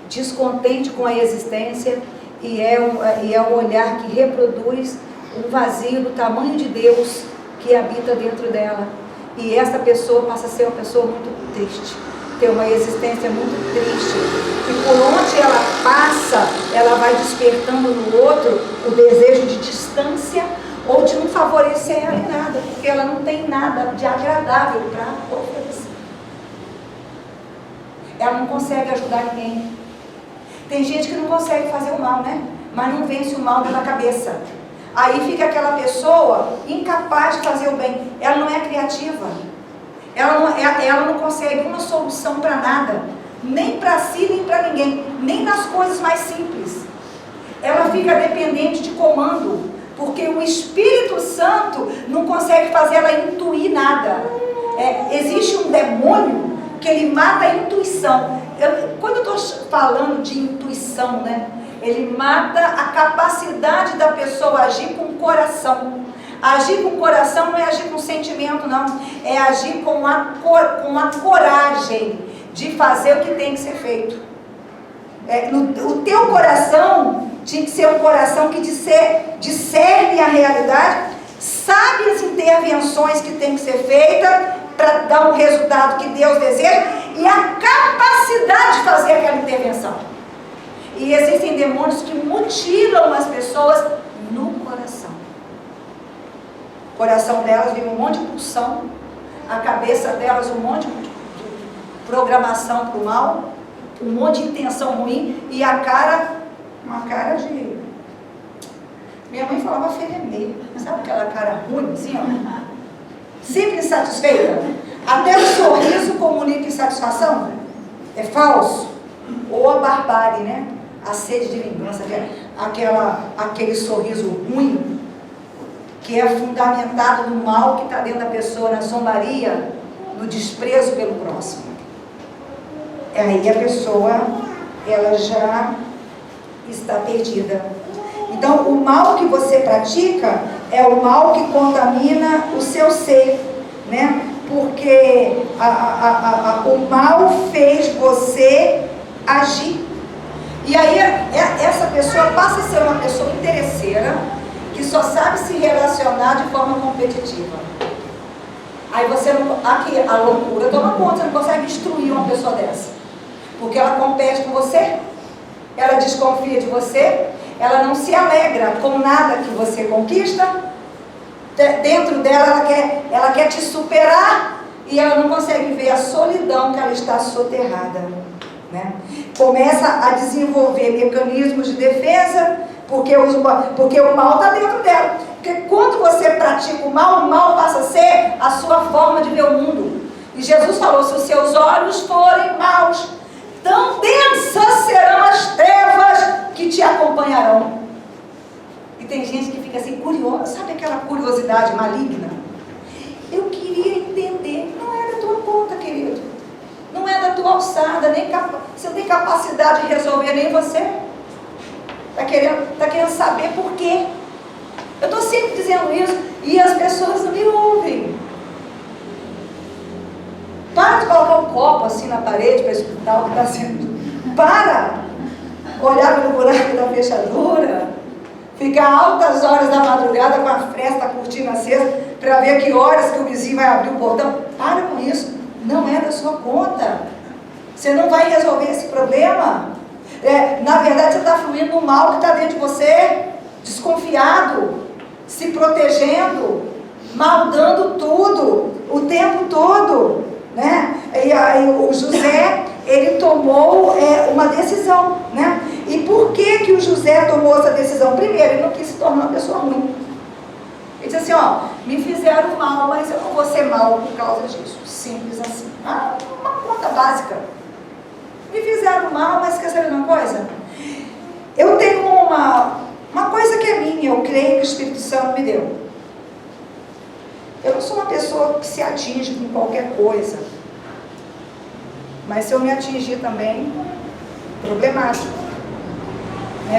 descontente com a existência, e é um olhar que reproduz um vazio do tamanho de Deus que habita dentro dela. E essa pessoa passa a ser uma pessoa muito triste, ter uma existência muito triste, e por onde ela passa, ela vai despertando no outro o desejo de distância, ou de não favorecer ela em nada, porque ela não tem nada de agradável para oferecer. Ela não consegue ajudar ninguém. Tem gente que não consegue fazer o mal, né? Mas não vence o mal pela cabeça. Aí fica aquela pessoa incapaz de fazer o bem. Ela não é criativa. Ela não consegue uma solução para nada. Nem para si, nem para ninguém. Nem nas coisas mais simples. Ela fica dependente de comando. Porque o Espírito Santo não consegue fazer ela intuir nada. Existe um demônio que ele mata a intuição. Quando eu estou falando de intuição, né? Ele mata a capacidade da pessoa agir com o coração. Agir com o coração não é agir com sentimento, não. É agir com a coragem de fazer o que tem que ser feito. O teu coração tinha que ser um coração que discerne a realidade, sabe as intervenções que tem que ser feitas para dar o resultado que Deus deseja e a capacidade de fazer aquela intervenção. E existem demônios que mutilam as pessoas no coração. O coração delas vive um monte de pulsão, a cabeça delas um monte de programação para o mal, um monte de intenção ruim, e a cara, uma cara de... Minha mãe falava felemê, sabe aquela cara ruim, assim, ó? Sempre insatisfeita. Até o sorriso comunica insatisfação. É falso. Ou a barbárie, né? A sede de vingança, aquele sorriso ruim, que é fundamentado no mal que está dentro da pessoa, na zombaria, no desprezo pelo próximo. Aí a pessoa, ela já está perdida. Então, o mal que você pratica é o mal que contamina o seu ser, né? Porque o mal fez você agir. E aí, essa pessoa passa a ser uma pessoa interesseira, que só sabe se relacionar de forma competitiva. Aí você não... Aqui, a loucura toma conta, você não consegue instruir uma pessoa dessa. Porque ela compete com você, ela desconfia de você, ela não se alegra com nada que você conquista. Dentro dela, ela quer te superar, e ela não consegue ver a solidão que ela está soterrada, né? Começa a desenvolver mecanismos de defesa, porque o mal está dentro dela. Porque quando você pratica o mal passa a ser a sua forma de ver o mundo. E Jesus falou: se os seus olhos forem maus, tão densas serão as trevas que te acompanharão. E tem gente que fica assim, curiosa, sabe aquela curiosidade maligna? Eu queria entender. Não é da tua conta, querido. Não é da tua alçada, você não tem capacidade de resolver, nem você. Está querendo saber por quê. Eu estou sempre dizendo isso, e as pessoas não me ouvem. Para de colocar um copo assim na parede para escutar o que está sendo. Para! Olhar pelo buraco da fechadura. Ficar altas horas da madrugada com a fresta, a cortina acesa, para ver que horas que o vizinho vai abrir o portão. Para com isso. Não é da sua conta. Você não vai resolver esse problema. Na verdade, você está fluindo no mal que está dentro de você, desconfiado, se protegendo, maldando tudo, o tempo todo, né? E aí o José, ele tomou uma decisão, né? E por que o José tomou essa decisão? Primeiro, ele não quis se tornar uma pessoa ruim. Ele disse assim, ó, me fizeram mal, mas eu não vou ser mal por causa disso. Simples assim. Uma conta básica. Me fizeram mal, mas quer saber uma coisa? Eu tenho uma coisa que é minha, eu creio que o Espírito Santo me deu. Eu não sou uma pessoa que se atinge com qualquer coisa. Mas se eu me atingir também, problemático.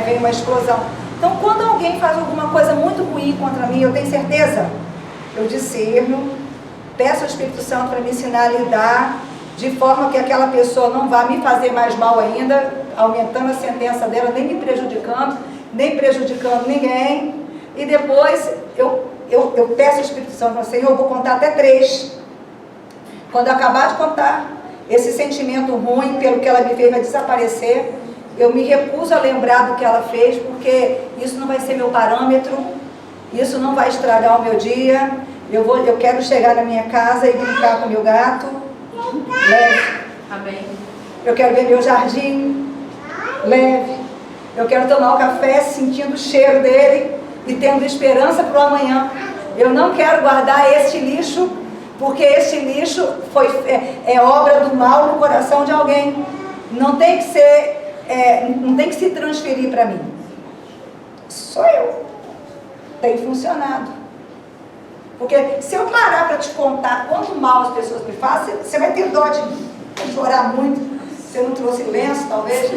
Vem uma explosão. Então, quando alguém faz alguma coisa muito ruim contra mim, eu tenho certeza, eu discerno, peço ao Espírito Santo para me ensinar a lidar de forma que aquela pessoa não vá me fazer mais mal ainda, aumentando a sentença dela, nem me prejudicando, nem prejudicando ninguém. E depois eu peço ao Espírito Santo para Senhor, eu vou contar até 3. Quando eu acabar de contar, esse sentimento ruim pelo que ela me fez vai desaparecer. Eu me recuso a lembrar do que ela fez, porque isso não vai ser meu parâmetro, isso não vai estragar o meu dia. Eu quero chegar na minha casa e brincar com o meu gato, leve. Amém. Eu quero ver meu jardim, leve. Eu quero tomar o café sentindo o cheiro dele e tendo esperança para o amanhã. Eu não quero guardar este lixo, porque este lixo é obra do mal no coração de alguém. Não tem que ser, não tem que se transferir para mim. Sou eu. Tem funcionado. Porque se eu parar para te contar quanto mal as pessoas me fazem, você vai ter dó de mim. Vai chorar muito. Você não trouxe lenço, talvez.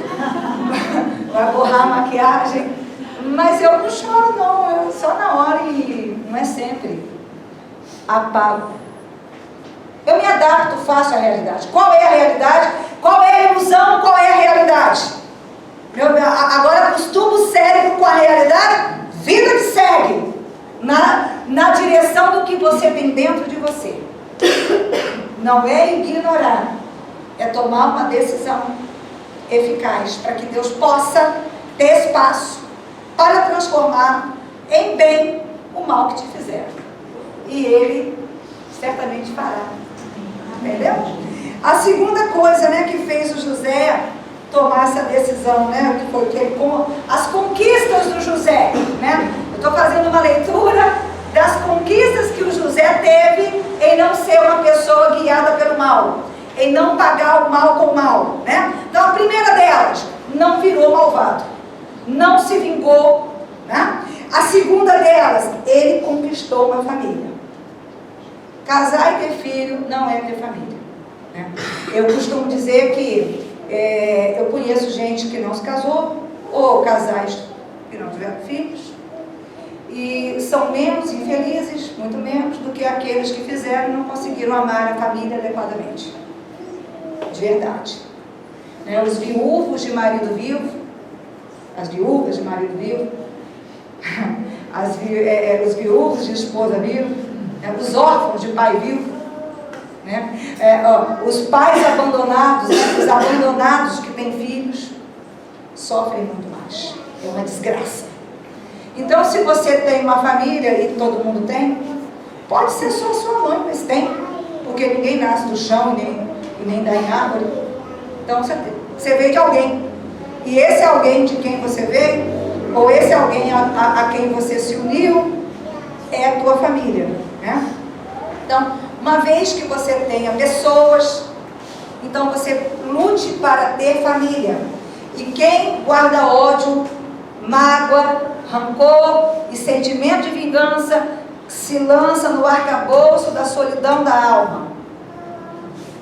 Vai borrar a maquiagem. Mas eu não choro, não. Eu só na hora e não é sempre. Apago. Eu me adapto fácil à realidade. Qual é a realidade? Qual é a ilusão? Qual é a realidade? Agora acostumo o cérebro com a realidade. Vida que segue. Na direção do que você tem dentro de você. Não é ignorar. É tomar uma decisão eficaz para que Deus possa ter espaço para transformar em bem o mal que te fizeram. E Ele certamente fará. Entendeu? A segunda coisa, né, que fez o José tomar essa decisão, né, que foi as conquistas do José, né? Eu estou fazendo uma leitura das conquistas que o José teve em não ser uma pessoa guiada pelo mal, em não pagar o mal com o mal, né? Então a primeira delas, não virou malvado, não se vingou, né? A segunda delas, ele conquistou uma família. Casar e ter filho não é ter família, né? Eu costumo dizer que eu conheço gente que não se casou, ou casais que não tiveram filhos, e são menos infelizes, muito menos, do que aqueles que fizeram e não conseguiram amar a família adequadamente. De verdade. Né? Os viúvos de marido vivo, as viúvas de marido vivo, os viúvos de esposa viva, os órfãos de pai vivo, né? Os pais abandonados, né? Os abandonados que têm filhos, sofrem muito mais. É uma desgraça. Então, se você tem uma família, e todo mundo tem, pode ser só sua mãe, mas tem, porque ninguém nasce do chão e nem dá em árvore. Então, você veio de alguém. E esse alguém de quem você veio, ou esse alguém a quem você se uniu, é a tua família, né? Então, uma vez que você tenha pessoas, então você lute para ter família. E quem guarda ódio, mágoa, rancor e sentimento de vingança, se lança no arcabouço da solidão da alma.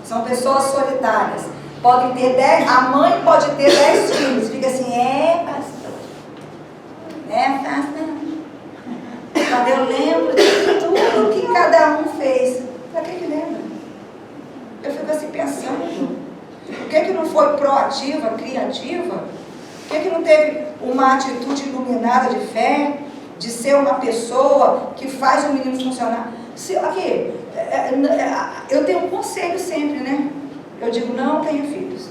São pessoas solitárias. Podem ter 10, a mãe pode ter 10 filhos. Fica assim, pastor, pastor. Quando eu lembro de tudo que cada um fez, para que lembra? Eu fico assim pensando, por que não foi proativa, criativa? Por que não teve uma atitude iluminada de fé, de ser uma pessoa que faz o menino funcionar? Eu tenho um conselho sempre, né? Eu digo, não tenha filhos.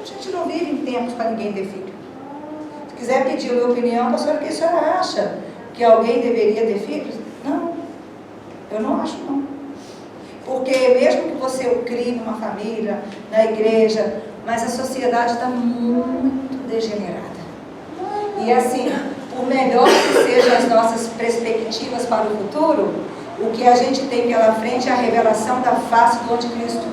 A gente não vive em tempos para ninguém ter filho. Se quiser pedir a minha opinião, pastora, o que a senhora acha? Que alguém deveria ter filhos? Não, eu não acho não. Porque mesmo que você o crie numa família, na igreja, mas a sociedade está muito degenerada. E assim, por melhor que sejam as nossas perspectivas para o futuro, o que a gente tem pela frente é a revelação da face do anticristo.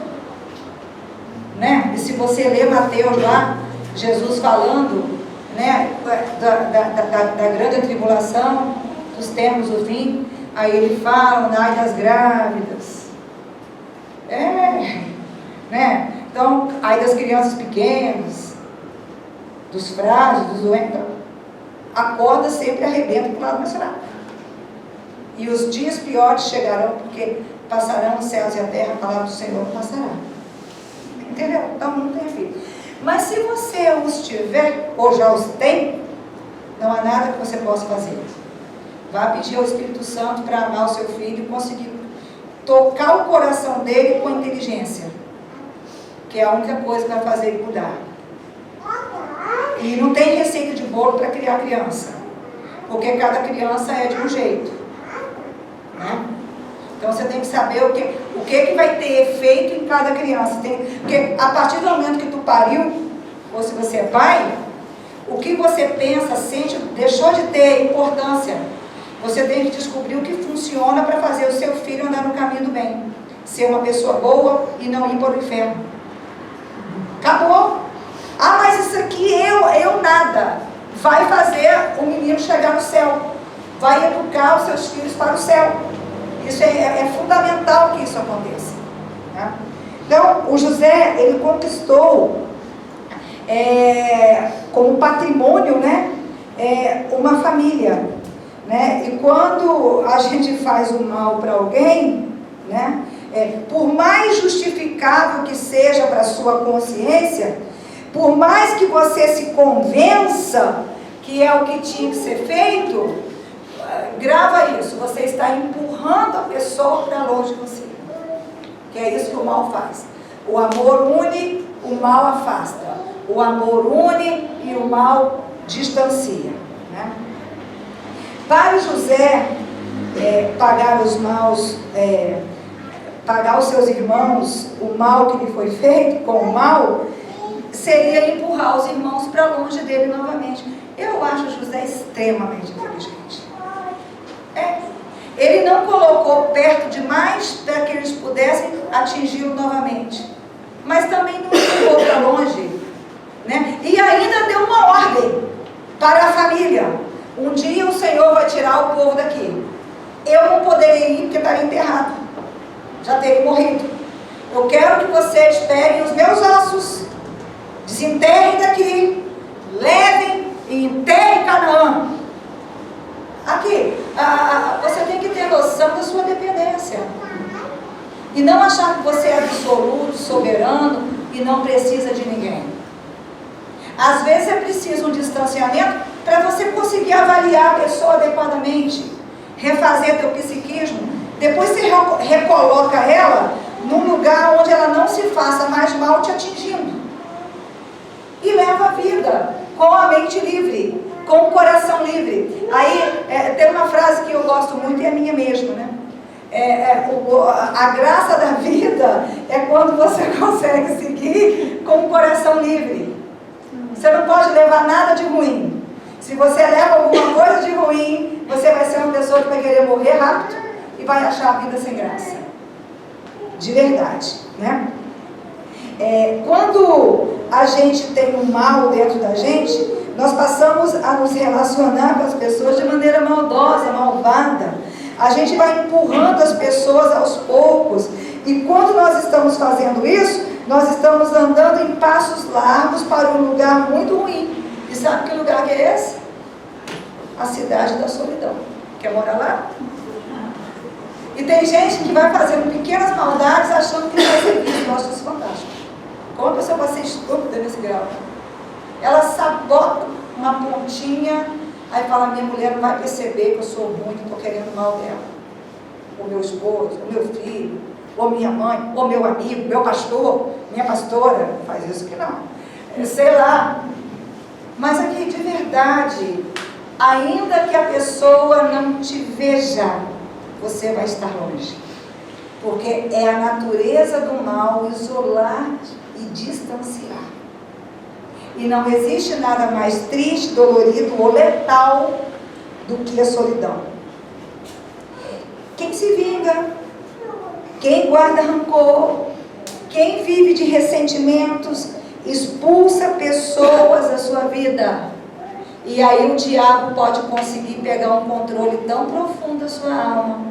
Né? E se você ler Mateus lá, Jesus falando, né, da grande tribulação, dos tempos do fim, aí ele fala, ai das grávidas, né? Então, ai das crianças pequenas, dos frágeis, dos doentes. Então, a corda sempre arrebenta para o lado mais fraco. E os dias piores chegarão, porque passarão os céus e a terra, a palavra do Senhor não passará. Entendeu? Então não tem filho. Mas se você os tiver, ou já os tem, não há nada que você possa fazer. Vá pedir ao Espírito Santo para amar o seu filho e conseguir tocar o coração dele com inteligência, que é a única coisa que vai fazer ele mudar. E não tem receita de bolo para criar criança, porque cada criança é de um jeito, né? Então você tem que saber o que vai ter efeito em cada criança. Porque a partir do momento que tu pariu, ou se você é pai, o que você pensa, sente, deixou de ter importância. Você tem que descobrir o que funciona para fazer o seu filho andar no caminho do bem, ser uma pessoa boa e não ir para o inferno. Acabou. Ah, mas isso aqui eu nada. Vai fazer o menino chegar no céu. Vai educar os seus filhos para o céu. Isso é fundamental que isso aconteça, né? Então, o José, ele conquistou como patrimônio, né, uma família, né? E quando a gente faz o mal para alguém, né, por mais justificável que seja para a sua consciência, por mais que você se convença que é o que tinha que ser feito, grava isso, você está empurrando a pessoa para longe de você. Que é isso que o mal faz. O amor une, o mal afasta. O amor une e o mal distancia, né? Para José pagar os maus, pagar os seus irmãos o mal que lhe foi feito com o mal, seria empurrar os irmãos para longe dele novamente. Eu acho José extremamente inteligente. Ele não colocou perto demais para que eles pudessem atingi-lo novamente, mas também não empurrou para longe, né? E ainda deu uma ordem para a família: um dia o Senhor vai tirar o povo daqui. Eu não poderia ir porque estaria enterrado, já teria morrido. Eu quero que vocês peguem os meus ossos, desenterrem daqui, levem e enterrem Canaã. Aqui, você tem que ter noção da sua dependência. E não achar que você é absoluto, soberano e não precisa de ninguém. Às vezes é preciso um distanciamento para você conseguir avaliar a pessoa adequadamente, refazer teu psiquismo. Depois você recoloca ela num lugar onde ela não se faça mais mal te atingindo. E leva a vida com a mente livre, com o coração livre. Aí tem uma frase que eu gosto muito e é minha mesmo, né? A graça da vida é quando você consegue seguir com o coração livre. Você não pode levar nada de ruim. Se você leva alguma coisa de ruim, você vai ser uma pessoa que vai querer morrer rápido e vai achar a vida sem graça. De verdade, né? Quando a gente tem um mal dentro da gente, nós passamos a nos relacionar com as pessoas de maneira maldosa, malvada. A gente vai empurrando as pessoas aos poucos. E quando nós estamos fazendo isso, nós estamos andando em passos largos para um lugar muito ruim. E sabe que lugar que é esse? A cidade da solidão. Quer morar lá? E tem gente que vai fazendo pequenas maldades achando que vai ser visto. Eu acho isso fantástico. Como a pessoa vai ser estúpida nesse grau? Ela sabota uma pontinha, aí fala: minha mulher não vai perceber que eu sou ruim, que estou querendo mal dela. O meu esposo, o meu filho, ou minha mãe, ou meu amigo, meu pastor, minha pastora. Faz isso que não. Sei lá. Mas aqui, de verdade, ainda que a pessoa não te veja, você vai estar longe. Porque é a natureza do mal isolar e distanciar. E não existe nada mais triste, dolorido ou letal do que a solidão. Quem se vinga, quem guarda rancor, quem vive de ressentimentos, expulsa pessoas da sua vida. E aí o diabo pode conseguir pegar um controle tão profundo da sua alma,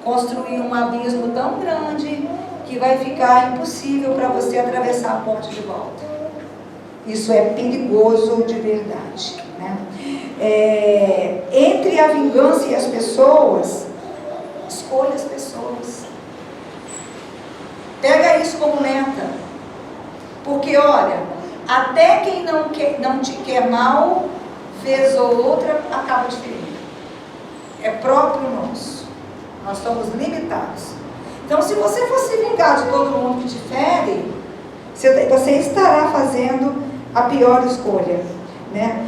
construir um abismo tão grande, que vai ficar impossível para você atravessar a ponte de volta. Isso é perigoso de verdade, né? Entre a vingança e as pessoas, escolha as pessoas. Pega isso como meta. Porque, olha, até quem não te quer mal, vez ou outra, acaba te ferindo. É próprio nosso. Nós somos limitados. Então, se você for se vingar de todo mundo que te fere, você estará fazendo a pior escolha, né?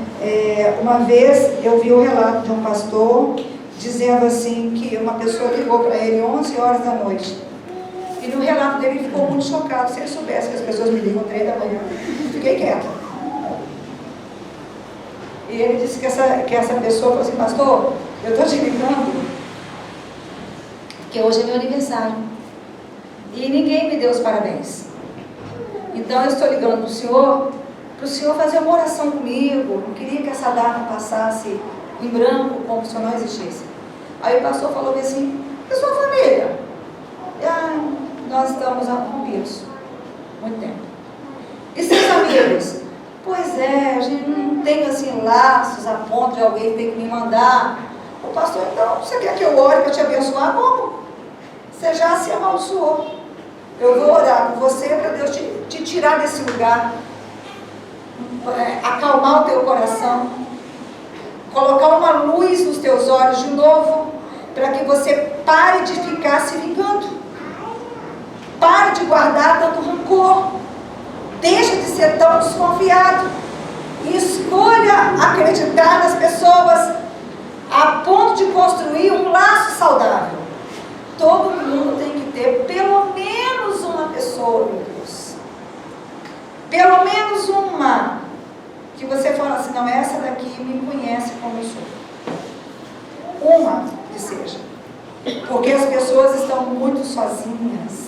Uma vez eu vi o relato de um pastor dizendo assim que uma pessoa ligou para ele 11 horas da noite. E no relato dele ele ficou muito chocado. Se ele soubesse que as pessoas me ligam 3 da manhã, fiquei quieta. E ele disse que essa pessoa falou assim: pastor, eu estou te ligando porque hoje é meu aniversário e ninguém me deu os parabéns. Então eu estou ligando para o senhor fazer uma oração comigo. Não queria que essa data passasse em branco, como se eu não existisse. Aí o pastor falou assim: e sua família? Nós estamos rompidos muito tempo. E seus amigos? Pois é, a gente não tem assim laços a ponto de alguém ter que me mandar. O pastor, então, você quer que eu ore para te abençoar? Como? Você já se amaldiçoou. Eu vou orar com você para Deus te tirar desse lugar, acalmar o teu coração, colocar uma luz nos teus olhos de novo, para que você pare de ficar se vingando. Pare de guardar tanto rancor. Deixa de ser tão desconfiado. E escolha acreditar nas pessoas a ponto de construir um laço saudável. Todo mundo tem que ter pelo menos uma pessoa, meu Deus. Pelo menos uma. Que você fala assim: não, essa daqui me conhece como eu sou. Uma que seja. Porque as pessoas estão muito sozinhas.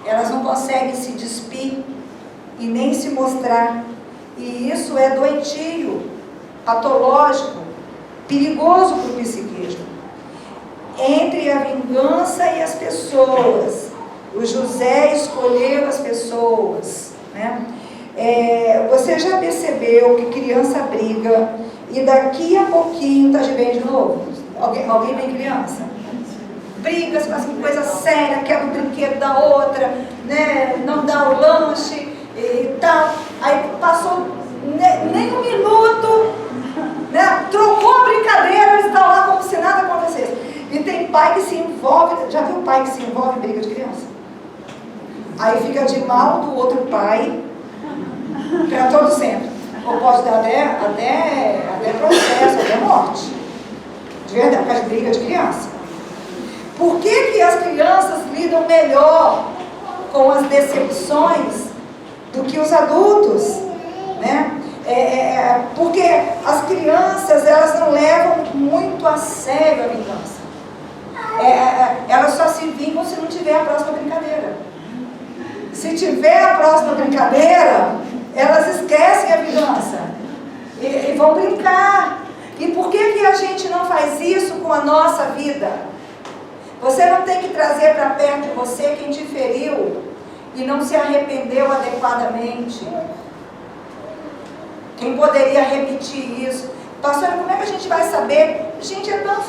Elas não conseguem se despir e nem se mostrar. E isso é doentio, patológico, perigoso para o psiquismo. Entre a vingança e as pessoas, o José escolheu as pessoas, né? Você já percebeu que criança briga e daqui a pouquinho está de bem de novo? Alguém tem criança? Brigas, assim, coisa séria, quebra o brinquedo da outra, né? Não dá o lanche e tal. Aí passou nem um minuto, né? Trocou a brincadeira, eles estão lá como se nada acontecesse. E tem pai que se envolve, já viu pai que se envolve em briga de criança? Aí fica de mal do outro pai para todo sempre. Ou pode dar até processo, até morte. De verdade, por causa de briga de criança. Por que as crianças lidam melhor com as decepções do que os adultos, né? Porque as crianças, elas não levam muito a sério a vingança. Elas só se vingam se não tiver a próxima brincadeira. Se tiver a próxima brincadeira, elas esquecem a vingança e vão brincar. E por que a gente não faz isso com a nossa vida? Você não tem que trazer para perto de você quem te feriu e não se arrependeu adequadamente. Quem poderia repetir isso? Pastora, como é que a gente vai saber? Gente, é tão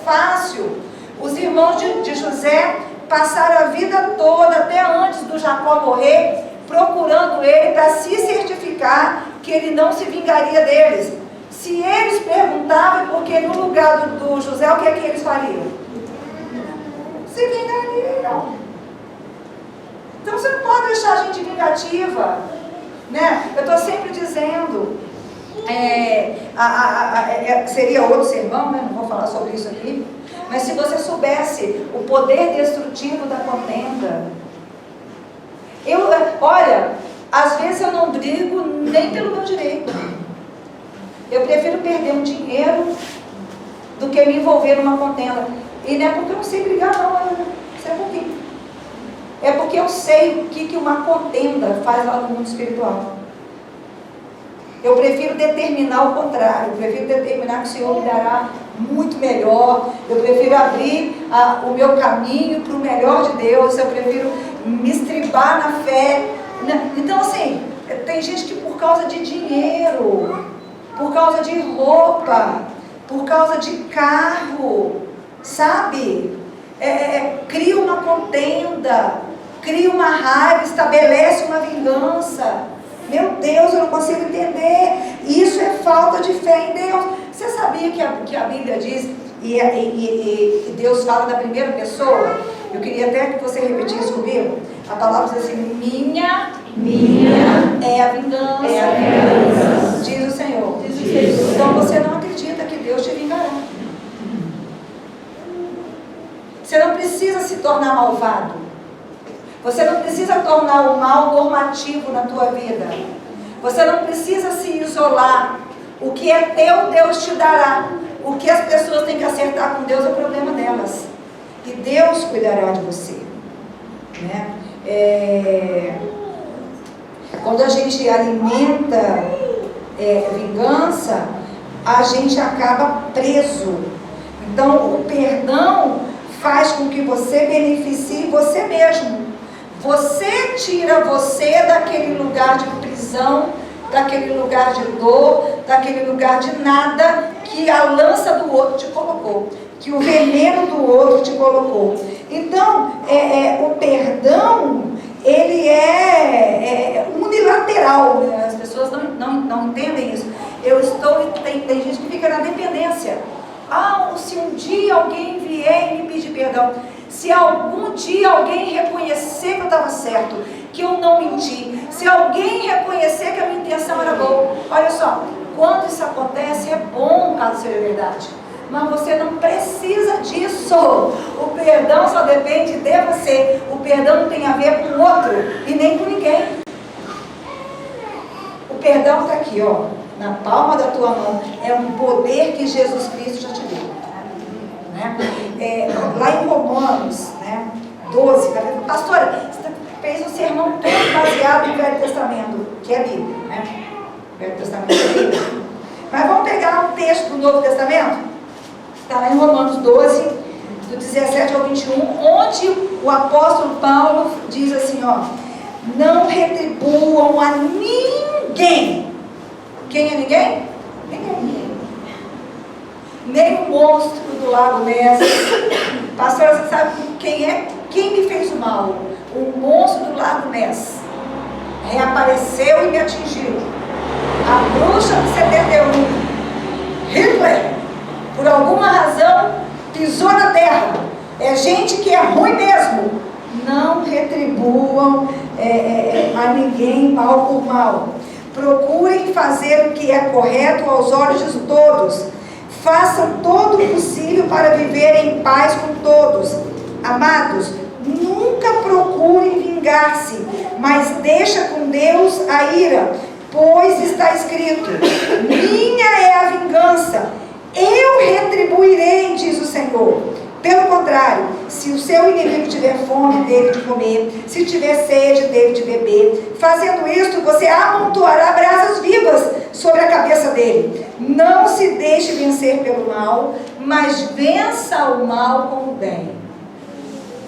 fácil. Os irmãos de José passaram a vida toda, até antes do Jacó morrer, procurando ele para se certificar que ele não se vingaria deles. Se eles perguntavam, porque no lugar do José, o que é que eles fariam? Se vingariam. Então você não pode deixar a gente vingativa, né? Eu estou sempre dizendo, seria outro sermão, né? Não vou falar sobre isso aqui, mas se você soubesse o poder destrutivo da contenda, olha, às vezes eu não brigo nem pelo meu direito. Eu prefiro perder um dinheiro do que me envolver numa contenda. E não é porque eu não sei brigar, não, isso é pouquinho. É porque eu sei o que uma contenda faz lá no mundo espiritual. Eu prefiro determinar o contrário. Eu prefiro determinar que o Senhor me dará muito melhor. Eu prefiro abrir o meu caminho para o melhor de Deus. Eu prefiro me estribar na fé. Então, assim, tem gente que por causa de dinheiro, por causa de roupa, por causa de carro, sabe? Cria uma contenda, cria uma raiva, estabelece uma vingança. Meu Deus, eu não consigo entender. Isso é falta de fé em Deus. Você sabia que a Bíblia diz, e Deus fala da primeira pessoa? Eu queria até que você repetisse comigo. A palavra diz assim: minha é a vingança, diz o Senhor. Então você não acredita que Deus te vingará. Você não precisa se tornar malvado. Você não precisa tornar o mal normativo na tua vida. Você não precisa se isolar. O que é teu, Deus te dará. O que as pessoas têm que acertar com Deus é o problema delas. E Deus cuidará de você. Né? Quando a gente alimenta vingança, a gente acaba preso. Então, o perdão faz com que você beneficie você mesmo. Você tira você daquele lugar de prisão, daquele lugar de dor, daquele lugar de nada que a lança do outro te colocou, que o veneno do outro te colocou. Então, o perdão, ele é unilateral, né? As pessoas não entendem isso. Tem gente que fica na dependência. Se um dia alguém vier e me pedir perdão, se algum dia alguém reconhecer que eu estava certo, que eu não menti, se alguém reconhecer que a minha intenção era boa, olha só, quando isso acontece é bom, caso seja verdade, mas você não precisa disso. O perdão só depende de você. O perdão não tem a ver com o outro e nem com ninguém. O perdão está aqui, ó, na palma da tua mão. É um poder que Jesus Cristo já te deu, né? Lá em Romanos, né, 12, tá vendo? Pastora, você fez um sermão todo baseado no Velho Testamento, que é a Bíblia, né? O Velho Testamento é a Bíblia. Mas vamos pegar um texto do Novo Testamento? Está lá em Romanos 12, do 17 ao 21, onde o apóstolo Paulo diz assim, ó: não retribuam a ninguém. Quem é ninguém? Ninguém. Nem o monstro do lago Ness. Pastor, você sabe quem me fez o mal? O monstro do lago Ness reapareceu e me atingiu. A bruxa do 71, Hitler, por alguma razão, pisou na terra. É gente que é ruim mesmo. Não retribuam a ninguém mal por mal. Procurem fazer o que é correto aos olhos de todos. Façam todo o possível para viver em paz com todos. Amados, nunca procurem vingar-se, mas deixa com Deus a ira, pois está escrito: minha é a vingança, eu retribuirei, diz o Senhor. Pelo contrário, se o seu inimigo tiver fome, dele de comer, se tiver sede, dele de beber. Fazendo isto, você amontoará brasas vivas sobre a cabeça dele. Não se deixe vencer pelo mal, mas vença o mal com o bem.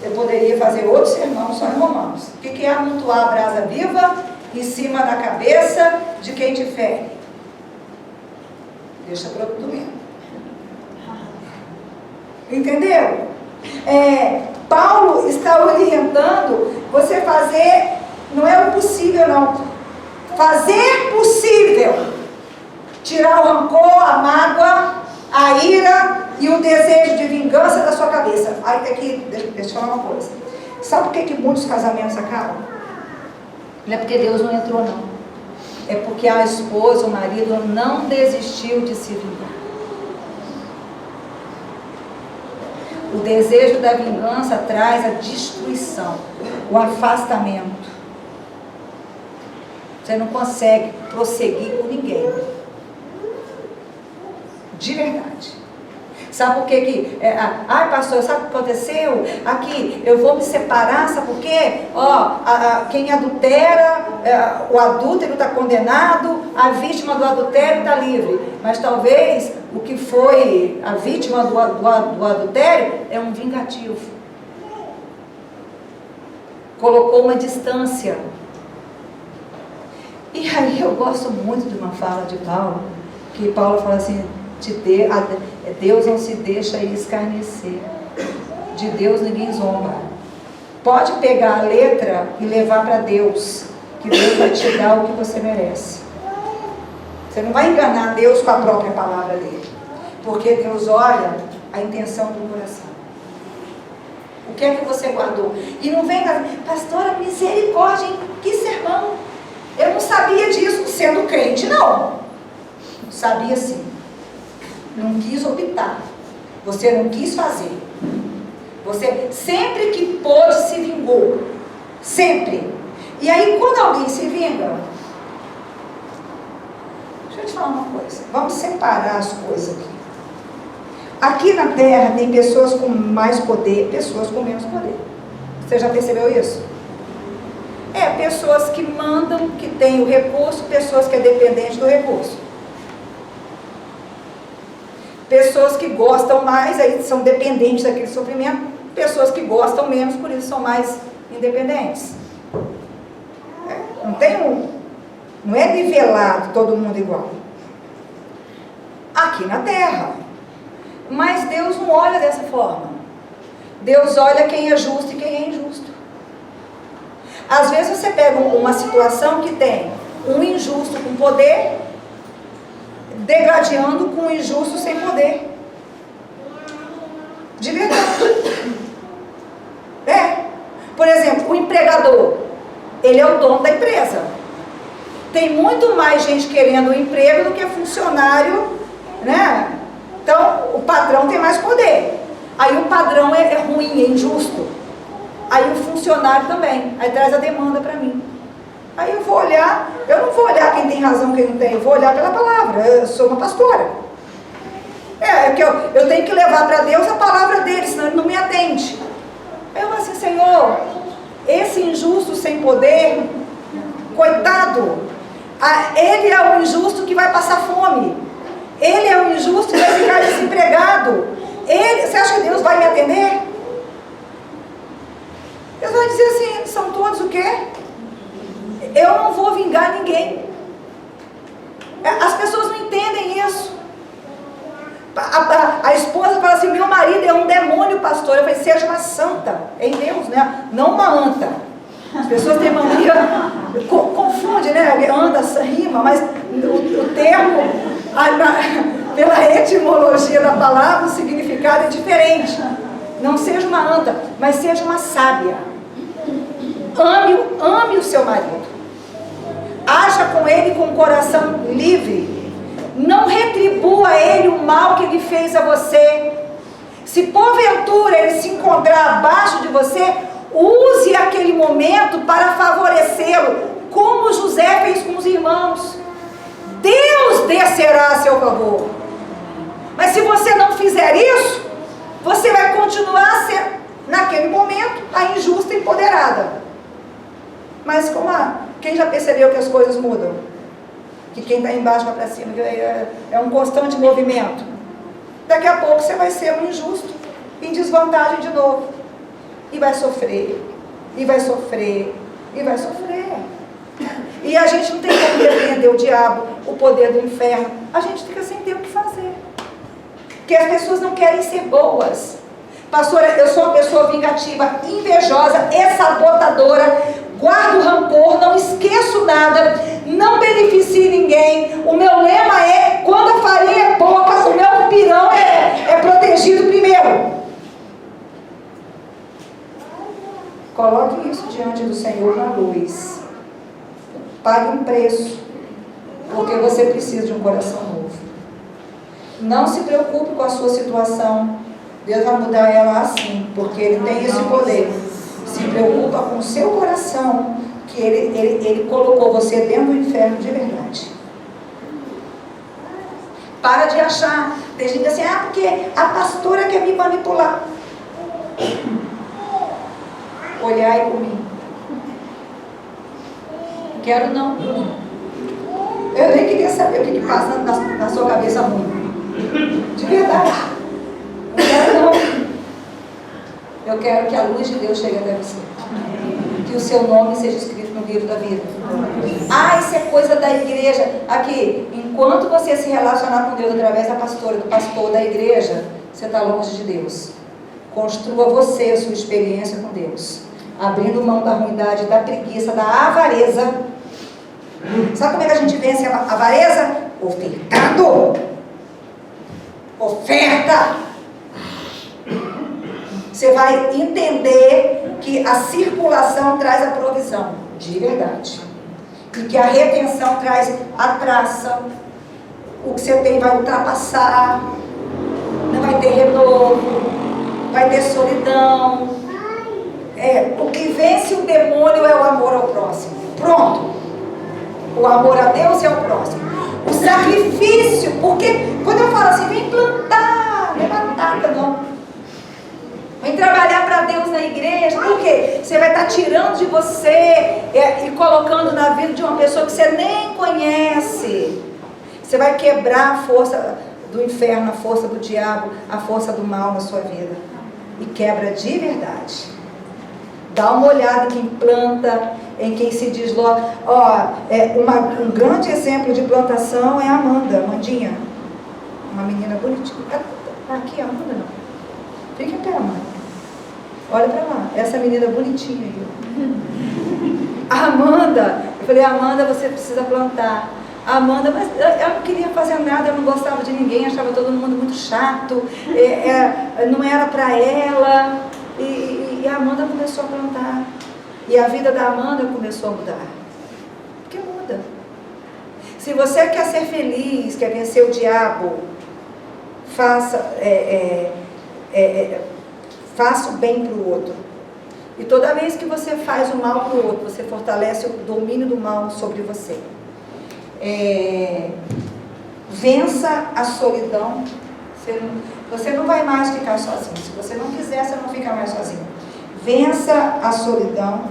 Eu poderia fazer outro sermão só em Romanos. O que é amontoar a brasa viva em cima da cabeça de quem te fere? Deixa para outro domingo. Entendeu? Paulo está orientando você fazer, não é o possível não, fazer possível, tirar o rancor, a mágoa, a ira e o desejo de vingança da sua cabeça. Aí aqui, deixa eu falar uma coisa. Sabe por que muitos casamentos acabam? Não é porque Deus não entrou não, é porque a esposa, o marido não desistiu de se vingar. O desejo da vingança traz a destruição, o afastamento. Você não consegue prosseguir com ninguém. De verdade. Sabe por que pastor, sabe o que aconteceu? Aqui, eu vou me separar, sabe por quê? Quem adultera, o adúltero está condenado, a vítima do adultério está livre. Mas talvez o que foi a vítima do adultério é um vingativo. Colocou uma distância. E aí eu gosto muito de uma fala de Paulo, que Paulo fala assim: Deus não se deixa escarnecer, de Deus ninguém zomba. pode pegar a letra e levar para Deus, que Deus vai te dar o que você merece. Você não vai enganar Deus com a própria palavra dele, porque Deus olha a intenção do coração. O que é que você guardou? E não vem, pastora, misericórdia, hein? Que sermão! Eu não sabia disso, sendo crente, não. Sabia sim. Não quis optar. Você não quis fazer. Você sempre que pôde se vingou. Sempre. E aí quando alguém se vinga, deixa eu te falar uma coisa. Vamos separar as coisas aqui. Aqui na terra tem pessoas com mais poder, pessoas com menos poder. Você já percebeu isso? Pessoas que mandam, que têm o recurso, pessoas que é dependente do recurso. Pessoas que gostam mais, aí são dependentes daquele sofrimento. Pessoas que gostam menos, por isso são mais independentes. Não é nivelado todo mundo igual. Aqui na terra. Mas Deus não olha dessa forma. Deus olha quem é justo e quem é injusto. Às vezes você pega uma situação que tem um injusto com poder, degradando com um injusto sem poder. De verdade. Por exemplo, o empregador, ele é o dono da empresa. Tem muito mais gente querendo um emprego do que funcionário, né? Então, o patrão tem mais poder. Aí o padrão é ruim, é injusto. Aí o funcionário também. Aí traz a demanda para mim. Aí eu vou olhar, eu não vou olhar quem tem razão, quem não tem. Eu vou olhar pela palavra. Eu sou uma pastora. Que eu tenho que levar para Deus a palavra dele, senão ele não me atende. Aí eu falo assim, Senhor, esse injusto sem poder, coitado, ele é o injusto que vai passar fome. Ele é o injusto que vai ficar desempregado. Você acha que Deus vai me atender? Deus vai dizer assim, são todos o quê? Eu não vou vingar ninguém. As pessoas não entendem isso. A esposa fala assim, meu marido é um demônio, pastor. Eu falei, seja uma santa em Deus, né? Não uma anta. As pessoas têm mania, confunde, né? Anda, rima, mas o termo, pela etimologia da palavra, o significado é diferente. Não seja uma anta, mas seja uma sábia. Ame o seu marido. Haja com ele com o coração livre. Não retribua a ele o mal que ele fez a você. Se porventura ele se encontrar abaixo de você, use aquele momento para favorecê-lo, como José fez com os irmãos. Deus descerá a seu favor. Mas se você não fizer isso, você vai continuar sendo, naquele momento, a injusta e empoderada. Mas quem já percebeu que as coisas mudam? Que quem está embaixo vai para cima, é um constante movimento. Daqui a pouco você vai ser um injusto, em desvantagem de novo. E vai sofrer, e vai sofrer, e vai sofrer. E a gente não tem como repreender o diabo, o poder do inferno. A gente fica sem ter o que fazer. Porque as pessoas não querem ser boas. Pastora, eu sou uma pessoa vingativa, invejosa e sabotadora. Guardo rancor, não esqueço nada, não beneficio ninguém. O meu lema é, quando a farinha é pouca, o meu pirão é protegido primeiro. Coloque isso diante do Senhor na luz. Pague um preço, porque você precisa de um coração novo. Não se preocupe com a sua situação. Deus vai mudar ela assim, porque Ele tem esse poder. Se preocupa com o seu coração, que ele colocou você dentro do inferno de verdade. Para de achar. Tem gente assim, porque a pastora quer me manipular. Olhai por mim. Quero não. Eu nem queria saber o que passa na sua cabeça muito. De verdade. Eu quero não. Eu quero que a luz de Deus chegue até você. Que o seu nome seja escrito no livro da vida. Isso é coisa da igreja. Aqui, enquanto você se relacionar com Deus através da pastora, do pastor da igreja, você está longe de Deus. Construa você a sua experiência com Deus. abrindo mão da ruindade, da preguiça, da avareza. Sabe como é que a gente vence a avareza? Ofertando. Oferta. Você vai entender que a circulação traz a provisão, de verdade. E que a retenção traz a traça. O que você tem vai ultrapassar. Não vai ter renovo. Vai ter solidão. O que vence o demônio é o amor ao próximo. Pronto. O amor a Deus é o próximo. O sacrifício, porque quando eu falo assim, vem plantar, não é batata não. Vem trabalhar para Deus na igreja, por quê? Você vai estar tirando de você e colocando na vida de uma pessoa que você nem conhece. Você vai quebrar a força do inferno, a força do diabo, a força do mal na sua vida. E quebra de verdade. Dá uma olhada em quem planta, em quem se desloca. Um grande exemplo de plantação é a Amandinha. Uma menina bonitinha. Aqui, a Amanda não. Fica em pé, Amanda. Olha pra lá. Essa menina bonitinha aí. A Amanda, eu falei, Amanda, você precisa plantar. A Amanda, mas ela não queria fazer nada, ela não gostava de ninguém, achava todo mundo muito chato, não era pra ela. E a Amanda começou a plantar. E a vida da Amanda começou a mudar. Porque muda. Se você quer ser feliz, quer vencer o diabo, faça o bem para o outro. E toda vez que você faz o mal para o outro, você fortalece o domínio do mal sobre você. Vença a solidão. Você não vai mais ficar sozinho. Se você não quiser, você não fica mais sozinho. Vença a solidão.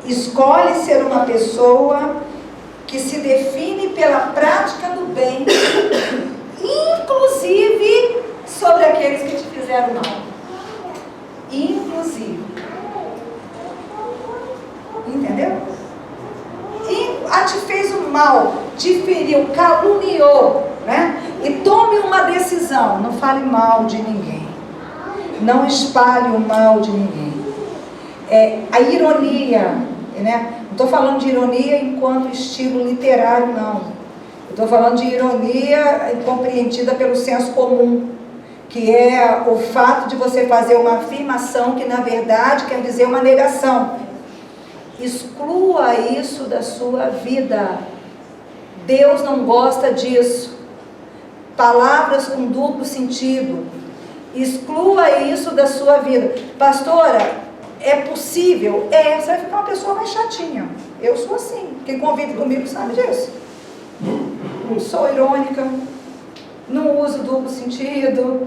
Escolhe ser uma pessoa que se define pela prática do bem, inclusive sobre aqueles que te fizeram mal. Inclusive. Entendeu? Te fez o mal, te feriu, caluniou, né? E tome uma decisão. Não fale mal de ninguém. Não espalhe o mal de ninguém. A ironia, né? Não estou falando de ironia enquanto estilo literário, não. Estou falando de ironia compreendida pelo senso comum, que é o fato de você fazer uma afirmação que, na verdade, quer dizer uma negação. Exclua isso da sua vida. Deus não gosta disso. Palavras com duplo sentido. Exclua isso da sua vida. Pastora, é possível? Você vai ficar uma pessoa mais chatinha. Eu sou assim. Quem convive comigo sabe disso. Não sou irônica. Não uso duplo sentido.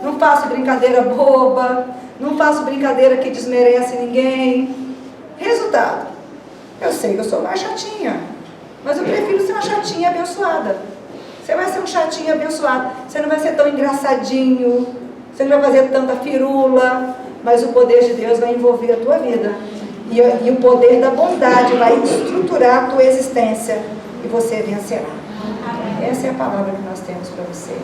Não faço brincadeira boba. Não faço brincadeira que desmerece ninguém. Resultado, eu sei que eu sou mais chatinha, mas eu prefiro ser uma chatinha abençoada. Você vai ser um chatinho abençoado, você não vai ser tão engraçadinho, você não vai fazer tanta firula, mas o poder de Deus vai envolver a tua vida, e o poder da bondade vai estruturar a tua existência, e você vencerá. Essa é a palavra que nós temos para você.